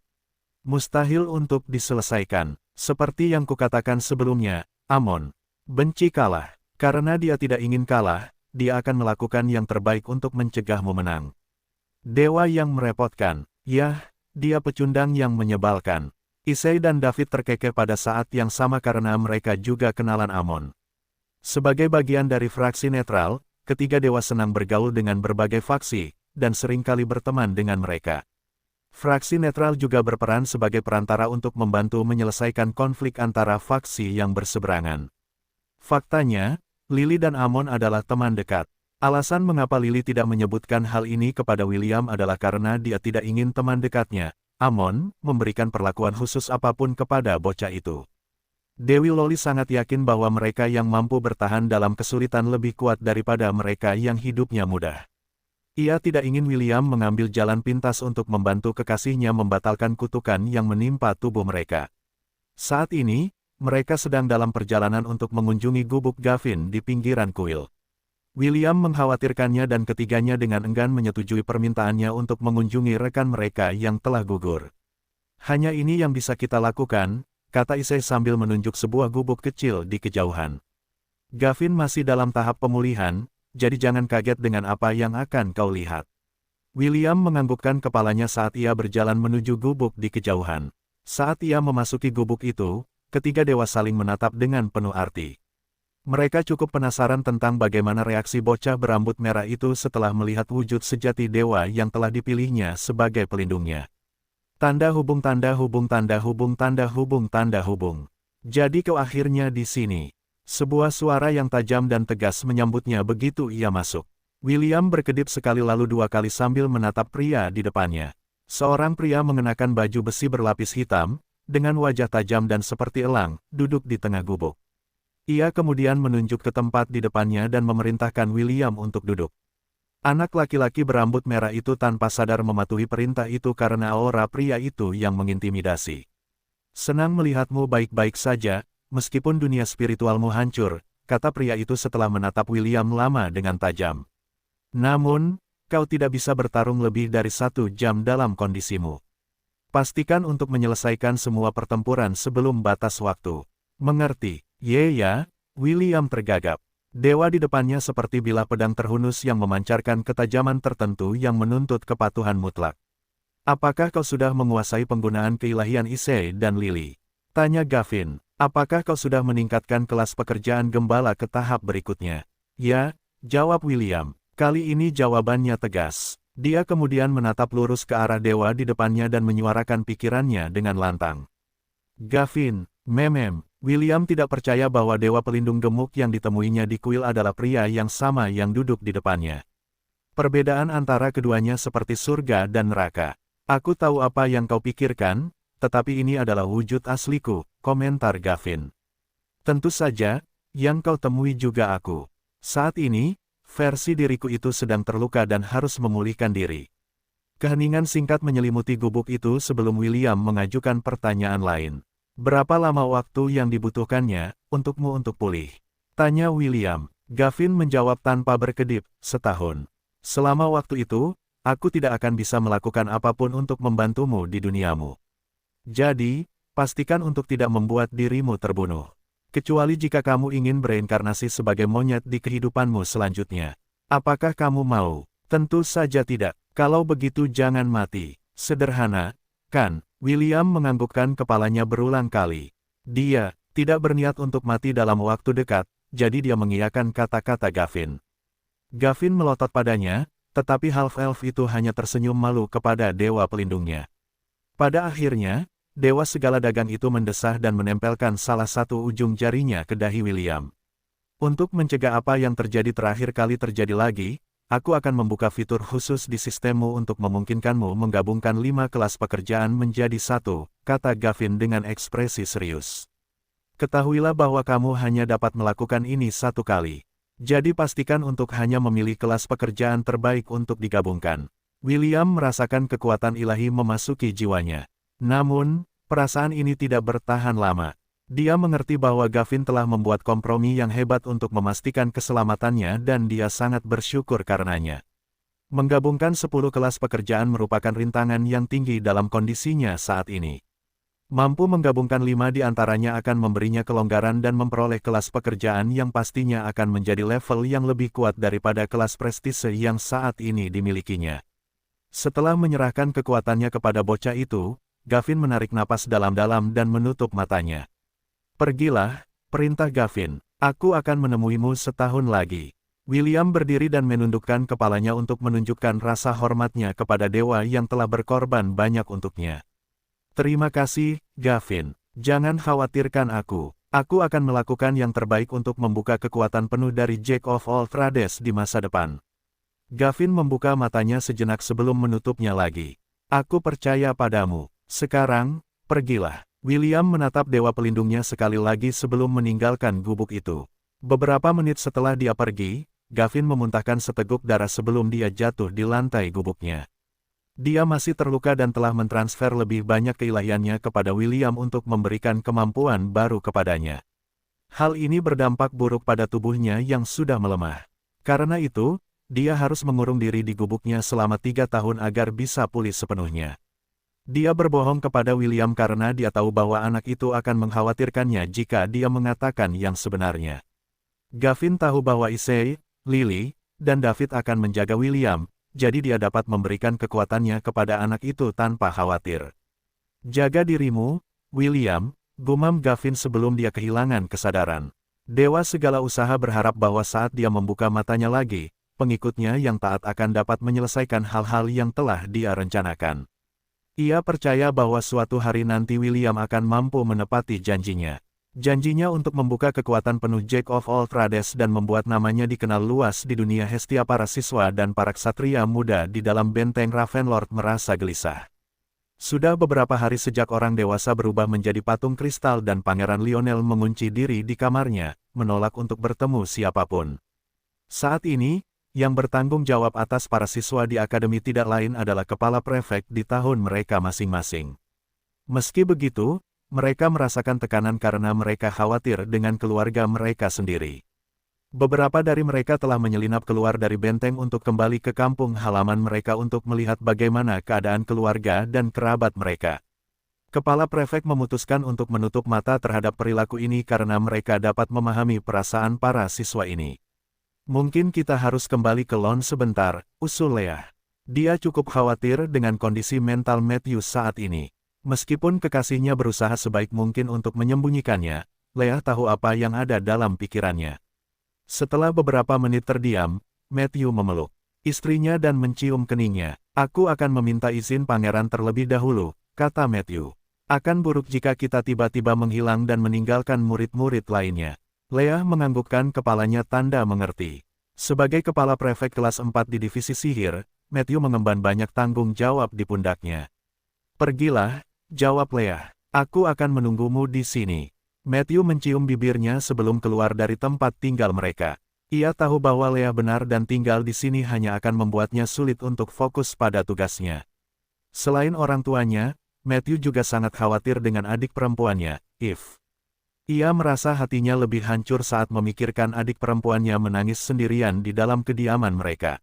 mustahil untuk diselesaikan. Seperti yang kukatakan sebelumnya, Amon benci kalah. Karena dia tidak ingin kalah, dia akan melakukan yang terbaik untuk mencegahmu menang. Dewa yang merepotkan. Yah, dia pecundang yang menyebalkan. Issei dan David terkekeh pada saat yang sama karena mereka juga kenalan Amon. Sebagai bagian dari fraksi netral, ketiga dewa senang bergaul dengan berbagai faksi, dan seringkali berteman dengan mereka. Fraksi netral juga berperan sebagai perantara untuk membantu menyelesaikan konflik antara faksi yang berseberangan. Faktanya, Lily dan Amon adalah teman dekat. Alasan mengapa Lily tidak menyebutkan hal ini kepada William adalah karena dia tidak ingin teman dekatnya, Amon, memberikan perlakuan khusus apapun kepada bocah itu. Dewi Loli sangat yakin bahwa mereka yang mampu bertahan dalam kesulitan lebih kuat daripada mereka yang hidupnya mudah. Ia tidak ingin William mengambil jalan pintas untuk membantu kekasihnya membatalkan kutukan yang menimpa tubuh mereka. Saat ini, mereka sedang dalam perjalanan untuk mengunjungi gubuk Gavin di pinggiran kuil. William mengkhawatirkannya dan ketiganya dengan enggan menyetujui permintaannya untuk mengunjungi rekan mereka yang telah gugur. Hanya ini yang bisa kita lakukan, kata Issei sambil menunjuk sebuah gubuk kecil di kejauhan. Gavin masih dalam tahap pemulihan, jadi jangan kaget dengan apa yang akan kau lihat. William menganggukkan kepalanya saat ia berjalan menuju gubuk di kejauhan. Saat ia memasuki gubuk itu, ketiga dewa saling menatap dengan penuh arti. Mereka cukup penasaran tentang bagaimana reaksi bocah berambut merah itu setelah melihat wujud sejati dewa yang telah dipilihnya sebagai pelindungnya. Tanda hubung tanda hubung tanda hubung tanda hubung tanda hubung. Jadi kau akhirnya di sini. Sebuah suara yang tajam dan tegas menyambutnya begitu ia masuk. William berkedip sekali lalu dua kali sambil menatap pria di depannya. Seorang pria mengenakan baju besi berlapis hitam, dengan wajah tajam dan seperti elang, duduk di tengah gubuk. Ia kemudian menunjuk ke tempat di depannya dan memerintahkan William untuk duduk. Anak laki-laki berambut merah itu tanpa sadar mematuhi perintah itu karena aura pria itu yang mengintimidasi. Senang melihatmu baik-baik saja, meskipun dunia spiritualmu hancur, kata pria itu setelah menatap William lama dengan tajam. Namun, kau tidak bisa bertarung lebih dari 1 jam dalam kondisimu. Pastikan untuk menyelesaikan semua pertempuran sebelum batas waktu. Mengerti? Ya, William tergagap. Dewa di depannya seperti bilah pedang terhunus yang memancarkan ketajaman tertentu yang menuntut kepatuhan mutlak. Apakah kau sudah menguasai penggunaan keilahian Issei dan Lily? Tanya Gavin. Apakah kau sudah meningkatkan kelas pekerjaan gembala ke tahap berikutnya? Ya, jawab William. Kali ini jawabannya tegas. Dia kemudian menatap lurus ke arah dewa di depannya dan menyuarakan pikirannya dengan lantang. Gavin, William tidak percaya bahwa dewa pelindung gemuk yang ditemuinya di kuil adalah pria yang sama yang duduk di depannya. Perbedaan antara keduanya seperti surga dan neraka. Aku tahu apa yang kau pikirkan, tetapi ini adalah wujud asliku, komentar Gavin. Tentu saja, yang kau temui juga aku. Saat ini, versi diriku itu sedang terluka dan harus memulihkan diri. Keheningan singkat menyelimuti gubuk itu sebelum William mengajukan pertanyaan lain. Berapa lama waktu yang dibutuhkannya untukmu untuk pulih? Tanya William. Gavin menjawab tanpa berkedip, 1 tahun. Selama waktu itu, aku tidak akan bisa melakukan apapun untuk membantumu di duniamu. Jadi, pastikan untuk tidak membuat dirimu terbunuh. Kecuali jika kamu ingin bereinkarnasi sebagai monyet di kehidupanmu selanjutnya. Apakah kamu mau? Tentu saja tidak. Kalau begitu jangan mati. Sederhana, kan? William menganggukkan kepalanya berulang kali. Dia tidak berniat untuk mati dalam waktu dekat, jadi dia mengiyakan kata-kata Gavin. Gavin melotot padanya, tetapi half-elf itu hanya tersenyum malu kepada dewa pelindungnya. Pada akhirnya, dewa segala dagang itu mendesah dan menempelkan salah satu ujung jarinya ke dahi William. Untuk mencegah apa yang terjadi terakhir kali terjadi lagi, aku akan membuka fitur khusus di sistemmu untuk memungkinkanmu menggabungkan 5 kelas pekerjaan menjadi 1, kata Gavin dengan ekspresi serius. Ketahuilah bahwa kamu hanya dapat melakukan ini 1 kali. Jadi pastikan untuk hanya memilih kelas pekerjaan terbaik untuk digabungkan. William merasakan kekuatan ilahi memasuki jiwanya. Namun, perasaan ini tidak bertahan lama. Dia mengerti bahwa Gavin telah membuat kompromi yang hebat untuk memastikan keselamatannya dan dia sangat bersyukur karenanya. Menggabungkan 10 kelas pekerjaan merupakan rintangan yang tinggi dalam kondisinya saat ini. Mampu menggabungkan 5 di antaranya akan memberinya kelonggaran dan memperoleh kelas pekerjaan yang pastinya akan menjadi level yang lebih kuat daripada kelas prestise yang saat ini dimilikinya. Setelah menyerahkan kekuatannya kepada bocah itu, Gavin menarik napas dalam-dalam dan menutup matanya. Pergilah, perintah Gavin. Aku akan menemuimu setahun lagi. William berdiri dan menundukkan kepalanya untuk menunjukkan rasa hormatnya kepada dewa yang telah berkorban banyak untuknya. Terima kasih, Gavin. Jangan khawatirkan aku. Aku akan melakukan yang terbaik untuk membuka kekuatan penuh dari Jack of All Trades di masa depan. Gavin membuka matanya sejenak sebelum menutupnya lagi. Aku percaya padamu. Sekarang, pergilah. William menatap dewa pelindungnya sekali lagi sebelum meninggalkan gubuk itu. Beberapa menit setelah dia pergi, Gavin memuntahkan seteguk darah sebelum dia jatuh di lantai gubuknya. Dia masih terluka dan telah mentransfer lebih banyak keilahiannya kepada William untuk memberikan kemampuan baru kepadanya. Hal ini berdampak buruk pada tubuhnya yang sudah melemah. Karena itu, dia harus mengurung diri di gubuknya selama 3 tahun agar bisa pulih sepenuhnya. Dia berbohong kepada William karena dia tahu bahwa anak itu akan mengkhawatirkannya jika dia mengatakan yang sebenarnya. Gavin tahu bahwa Issei, Lily, dan David akan menjaga William, jadi dia dapat memberikan kekuatannya kepada anak itu tanpa khawatir. Jaga dirimu, William, gumam Gavin sebelum dia kehilangan kesadaran. Dewa segala usaha berharap bahwa saat dia membuka matanya lagi, pengikutnya yang taat akan dapat menyelesaikan hal-hal yang telah dia rencanakan. Ia percaya bahwa suatu hari nanti William akan mampu menepati janjinya. Janjinya untuk membuka kekuatan penuh Jack of All Trades dan membuat namanya dikenal luas di dunia Hestia. Para siswa dan para ksatria muda di dalam benteng Ravenlord merasa gelisah. Sudah beberapa hari sejak orang dewasa berubah menjadi patung kristal dan Pangeran Lionel mengunci diri di kamarnya, menolak untuk bertemu siapapun. Saat ini, yang bertanggung jawab atas para siswa di akademi tidak lain adalah kepala prefek di tahun mereka masing-masing. Meski begitu, mereka merasakan tekanan karena mereka khawatir dengan keluarga mereka sendiri. Beberapa dari mereka telah menyelinap keluar dari benteng untuk kembali ke kampung halaman mereka untuk melihat bagaimana keadaan keluarga dan kerabat mereka. Kepala prefek memutuskan untuk menutup mata terhadap perilaku ini karena mereka dapat memahami perasaan para siswa ini. Mungkin kita harus kembali ke Lon sebentar, usul Leah. Dia cukup khawatir dengan kondisi mental Matthew saat ini. Meskipun kekasihnya berusaha sebaik mungkin untuk menyembunyikannya, Leah tahu apa yang ada dalam pikirannya. Setelah beberapa menit terdiam, Matthew memeluk istrinya dan mencium keningnya. Aku akan meminta izin pangeran terlebih dahulu, kata Matthew. Akan buruk jika kita tiba-tiba menghilang dan meninggalkan murid-murid lainnya. Leah menganggukkan kepalanya tanda mengerti. Sebagai kepala prefek kelas 4 di divisi sihir, Matthew mengemban banyak tanggung jawab di pundaknya. Pergilah, jawab Leah. Aku akan menunggumu di sini. Matthew mencium bibirnya sebelum keluar dari tempat tinggal mereka. Ia tahu bahwa Leah benar dan tinggal di sini hanya akan membuatnya sulit untuk fokus pada tugasnya. Selain orang tuanya, Matthew juga sangat khawatir dengan adik perempuannya, Eve. Ia merasa hatinya lebih hancur saat memikirkan adik perempuannya menangis sendirian di dalam kediaman mereka.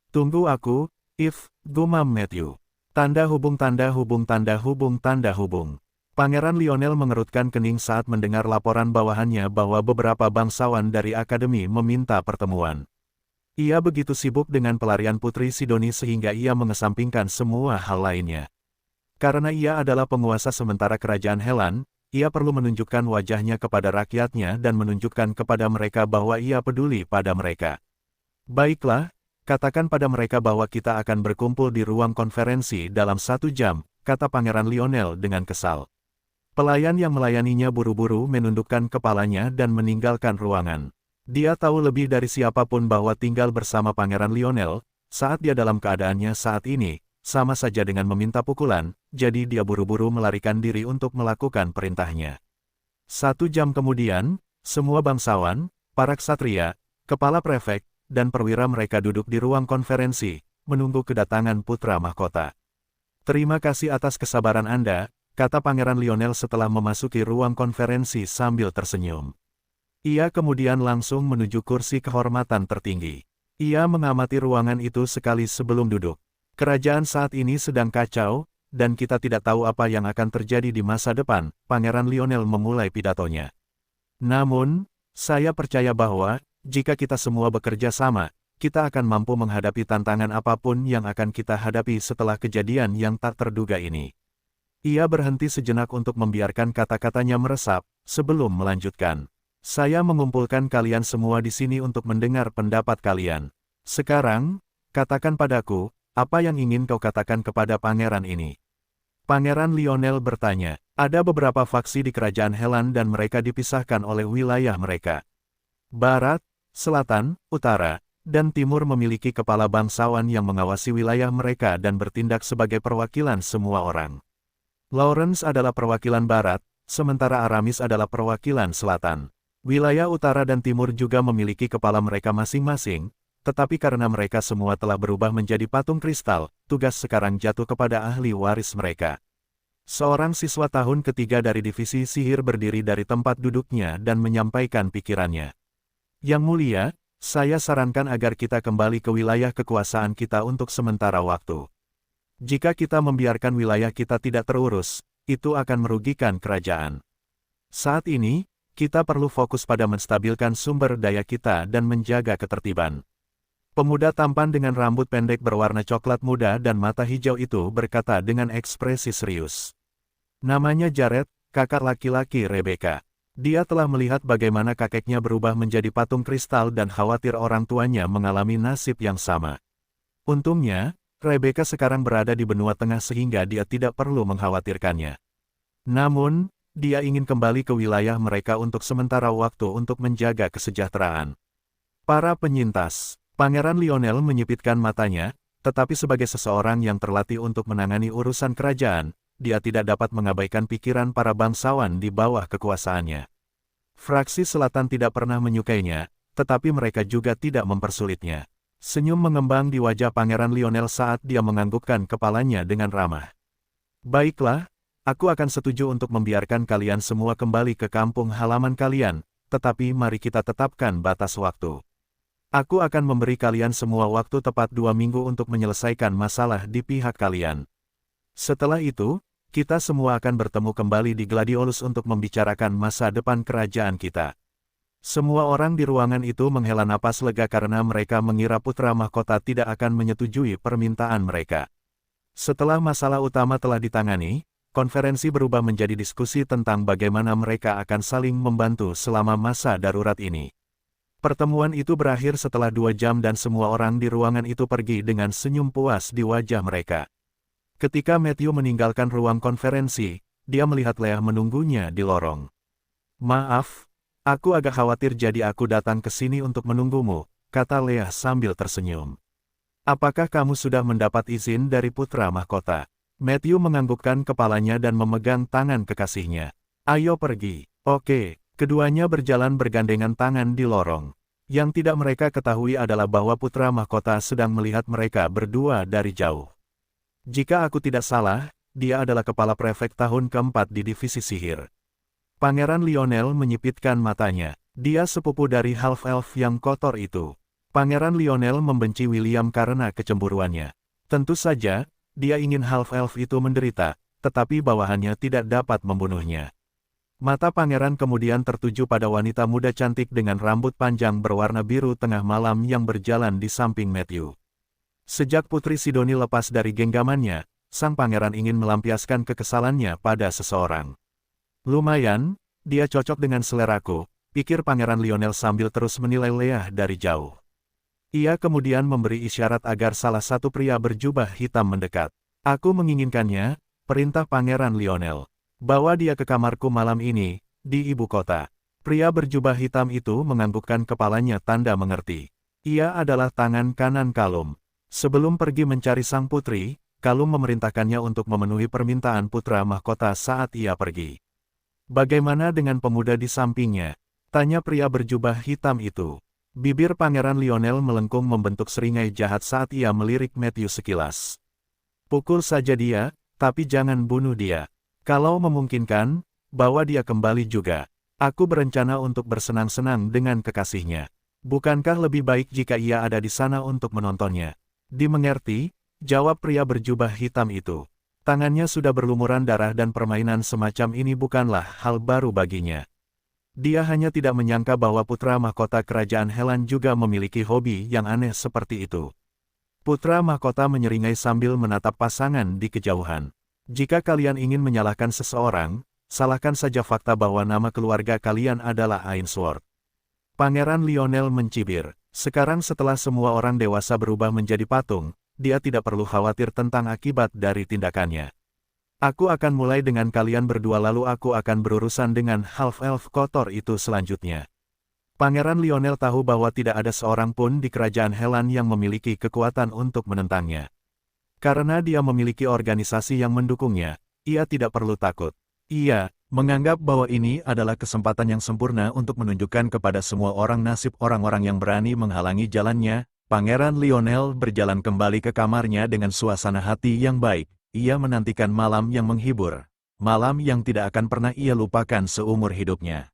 Tunggu aku, Eve, gumam Matthew. Tanda hubung tanda hubung tanda hubung tanda hubung. Pangeran Lionel mengerutkan kening saat mendengar laporan bawahannya bahwa beberapa bangsawan dari akademi meminta pertemuan. Ia begitu sibuk dengan pelarian Putri Sidoni sehingga ia mengesampingkan semua hal lainnya. Karena ia adalah penguasa sementara kerajaan Helan, ia perlu menunjukkan wajahnya kepada rakyatnya dan menunjukkan kepada mereka bahwa ia peduli pada mereka. Baiklah, katakan pada mereka bahwa kita akan berkumpul di ruang konferensi dalam 1 jam, kata Pangeran Lionel dengan kesal. Pelayan yang melayaninya buru-buru menundukkan kepalanya dan meninggalkan ruangan. Dia tahu lebih dari siapapun bahwa tinggal bersama Pangeran Lionel, saat dia dalam keadaannya saat ini, sama saja dengan meminta pukulan, jadi dia buru-buru melarikan diri untuk melakukan perintahnya. 1 jam kemudian, semua bangsawan, para ksatria, kepala prefek, dan perwira mereka duduk di ruang konferensi, menunggu kedatangan putra mahkota. "Terima kasih atas kesabaran Anda," kata Pangeran Lionel setelah memasuki ruang konferensi sambil tersenyum. Ia kemudian langsung menuju kursi kehormatan tertinggi. Ia mengamati ruangan itu sekali sebelum duduk. "Kerajaan saat ini sedang kacau, dan kita tidak tahu apa yang akan terjadi di masa depan," Pangeran Lionel memulai pidatonya. "Namun, saya percaya bahwa, jika kita semua bekerja sama, kita akan mampu menghadapi tantangan apapun yang akan kita hadapi setelah kejadian yang tak terduga ini." Ia berhenti sejenak untuk membiarkan kata-katanya meresap, sebelum melanjutkan. "Saya mengumpulkan kalian semua di sini untuk mendengar pendapat kalian. Sekarang, katakan padaku, apa yang ingin kau katakan kepada pangeran ini?" Pangeran Lionel bertanya. Ada beberapa faksi di kerajaan Helan dan mereka dipisahkan oleh wilayah mereka. Barat, Selatan, Utara, dan Timur memiliki kepala bangsawan yang mengawasi wilayah mereka dan bertindak sebagai perwakilan semua orang. Lawrence adalah perwakilan Barat, sementara Aramis adalah perwakilan Selatan. Wilayah Utara dan Timur juga memiliki kepala mereka masing-masing, tetapi karena mereka semua telah berubah menjadi patung kristal, tugas sekarang jatuh kepada ahli waris mereka. Seorang siswa tahun ketiga dari divisi sihir berdiri dari tempat duduknya dan menyampaikan pikirannya. "Yang mulia, saya sarankan agar kita kembali ke wilayah kekuasaan kita untuk sementara waktu. Jika kita membiarkan wilayah kita tidak terurus, itu akan merugikan kerajaan. Saat ini, kita perlu fokus pada menstabilkan sumber daya kita dan menjaga ketertiban." Pemuda tampan dengan rambut pendek berwarna coklat muda dan mata hijau itu berkata dengan ekspresi serius. Namanya Jared, kakak laki-laki Rebecca. Dia telah melihat bagaimana kakeknya berubah menjadi patung kristal dan khawatir orang tuanya mengalami nasib yang sama. Untungnya, Rebecca sekarang berada di benua tengah sehingga dia tidak perlu mengkhawatirkannya. Namun, dia ingin kembali ke wilayah mereka untuk sementara waktu untuk menjaga kesejahteraan. Para penyintas, Pangeran Lionel menyipitkan matanya, tetapi sebagai seseorang yang terlatih untuk menangani urusan kerajaan, dia tidak dapat mengabaikan pikiran para bangsawan di bawah kekuasaannya. Fraksi Selatan tidak pernah menyukainya, tetapi mereka juga tidak mempersulitnya. Senyum mengembang di wajah Pangeran Lionel saat dia menganggukkan kepalanya dengan ramah. "Baiklah, aku akan setuju untuk membiarkan kalian semua kembali ke kampung halaman kalian, tetapi mari kita tetapkan batas waktu. Aku akan memberi kalian semua waktu tepat 2 minggu untuk menyelesaikan masalah di pihak kalian. Setelah itu, kita semua akan bertemu kembali di Gladiolus untuk membicarakan masa depan kerajaan kita." Semua orang di ruangan itu menghela napas lega karena mereka mengira putra mahkota tidak akan menyetujui permintaan mereka. Setelah masalah utama telah ditangani, konferensi berubah menjadi diskusi tentang bagaimana mereka akan saling membantu selama masa darurat ini. Pertemuan itu berakhir setelah 2 jam dan semua orang di ruangan itu pergi dengan senyum puas di wajah mereka. Ketika Matthew meninggalkan ruang konferensi, dia melihat Leah menunggunya di lorong. "Maaf, aku agak khawatir jadi aku datang ke sini untuk menunggumu," kata Leah sambil tersenyum. "Apakah kamu sudah mendapat izin dari putra mahkota?" Matthew menganggukkan kepalanya dan memegang tangan kekasihnya. "Ayo pergi." "Oke." Keduanya berjalan bergandengan tangan di lorong. Yang tidak mereka ketahui adalah bahwa putra mahkota sedang melihat mereka berdua dari jauh. Jika aku tidak salah, dia adalah kepala prefek tahun keempat di divisi sihir. Pangeran Lionel menyipitkan matanya. Dia sepupu dari half-elf yang kotor itu. Pangeran Lionel membenci William karena kecemburuannya. Tentu saja, dia ingin half-elf itu menderita, tetapi bawahannya tidak dapat membunuhnya. Mata pangeran kemudian tertuju pada wanita muda cantik dengan rambut panjang berwarna biru tengah malam yang berjalan di samping Matthew. Sejak Putri Sidoni lepas dari genggamannya, sang pangeran ingin melampiaskan kekesalannya pada seseorang. "Lumayan, dia cocok dengan seleraku," pikir Pangeran Lionel sambil terus menilai Leah dari jauh. Ia kemudian memberi isyarat agar salah satu pria berjubah hitam mendekat. "Aku menginginkannya," perintah Pangeran Lionel. "Bawa dia ke kamarku malam ini, di ibu kota." Pria berjubah hitam itu menganggukkan kepalanya tanda mengerti. Ia adalah tangan kanan Kalum. Sebelum pergi mencari sang putri, Kalum memerintahkannya untuk memenuhi permintaan putra mahkota saat ia pergi. "Bagaimana dengan pemuda di sampingnya?" tanya pria berjubah hitam itu. Bibir Pangeran Lionel melengkung membentuk seringai jahat saat ia melirik Matthew sekilas. Pukul saja dia, tapi jangan bunuh dia. Kalau memungkinkan, bawa dia kembali juga. Aku berencana untuk bersenang-senang dengan kekasihnya. Bukankah lebih baik jika ia ada di sana untuk menontonnya? Dimengerti, jawab pria berjubah hitam itu. Tangannya sudah berlumuran darah dan permainan semacam ini bukanlah hal baru baginya. Dia hanya tidak menyangka bahwa putra mahkota kerajaan Helan juga memiliki hobi yang aneh seperti itu. Putra mahkota menyeringai sambil menatap pasangan di kejauhan. Jika kalian ingin menyalahkan seseorang, salahkan saja fakta bahwa nama keluarga kalian adalah Ainsworth. Pangeran Lionel mencibir. Sekarang setelah semua orang dewasa berubah menjadi patung, dia tidak perlu khawatir tentang akibat dari tindakannya. Aku akan mulai dengan kalian berdua lalu aku akan berurusan dengan half-elf kotor itu selanjutnya. Pangeran Lionel tahu bahwa tidak ada seorang pun di kerajaan Helan yang memiliki kekuatan untuk menentangnya. Karena dia memiliki organisasi yang mendukungnya, ia tidak perlu takut. Ia menganggap bahwa ini adalah kesempatan yang sempurna untuk menunjukkan kepada semua orang nasib orang-orang yang berani menghalangi jalannya. Pangeran Lionel berjalan kembali ke kamarnya dengan suasana hati yang baik. Ia menantikan malam yang menghibur, malam yang tidak akan pernah ia lupakan seumur hidupnya.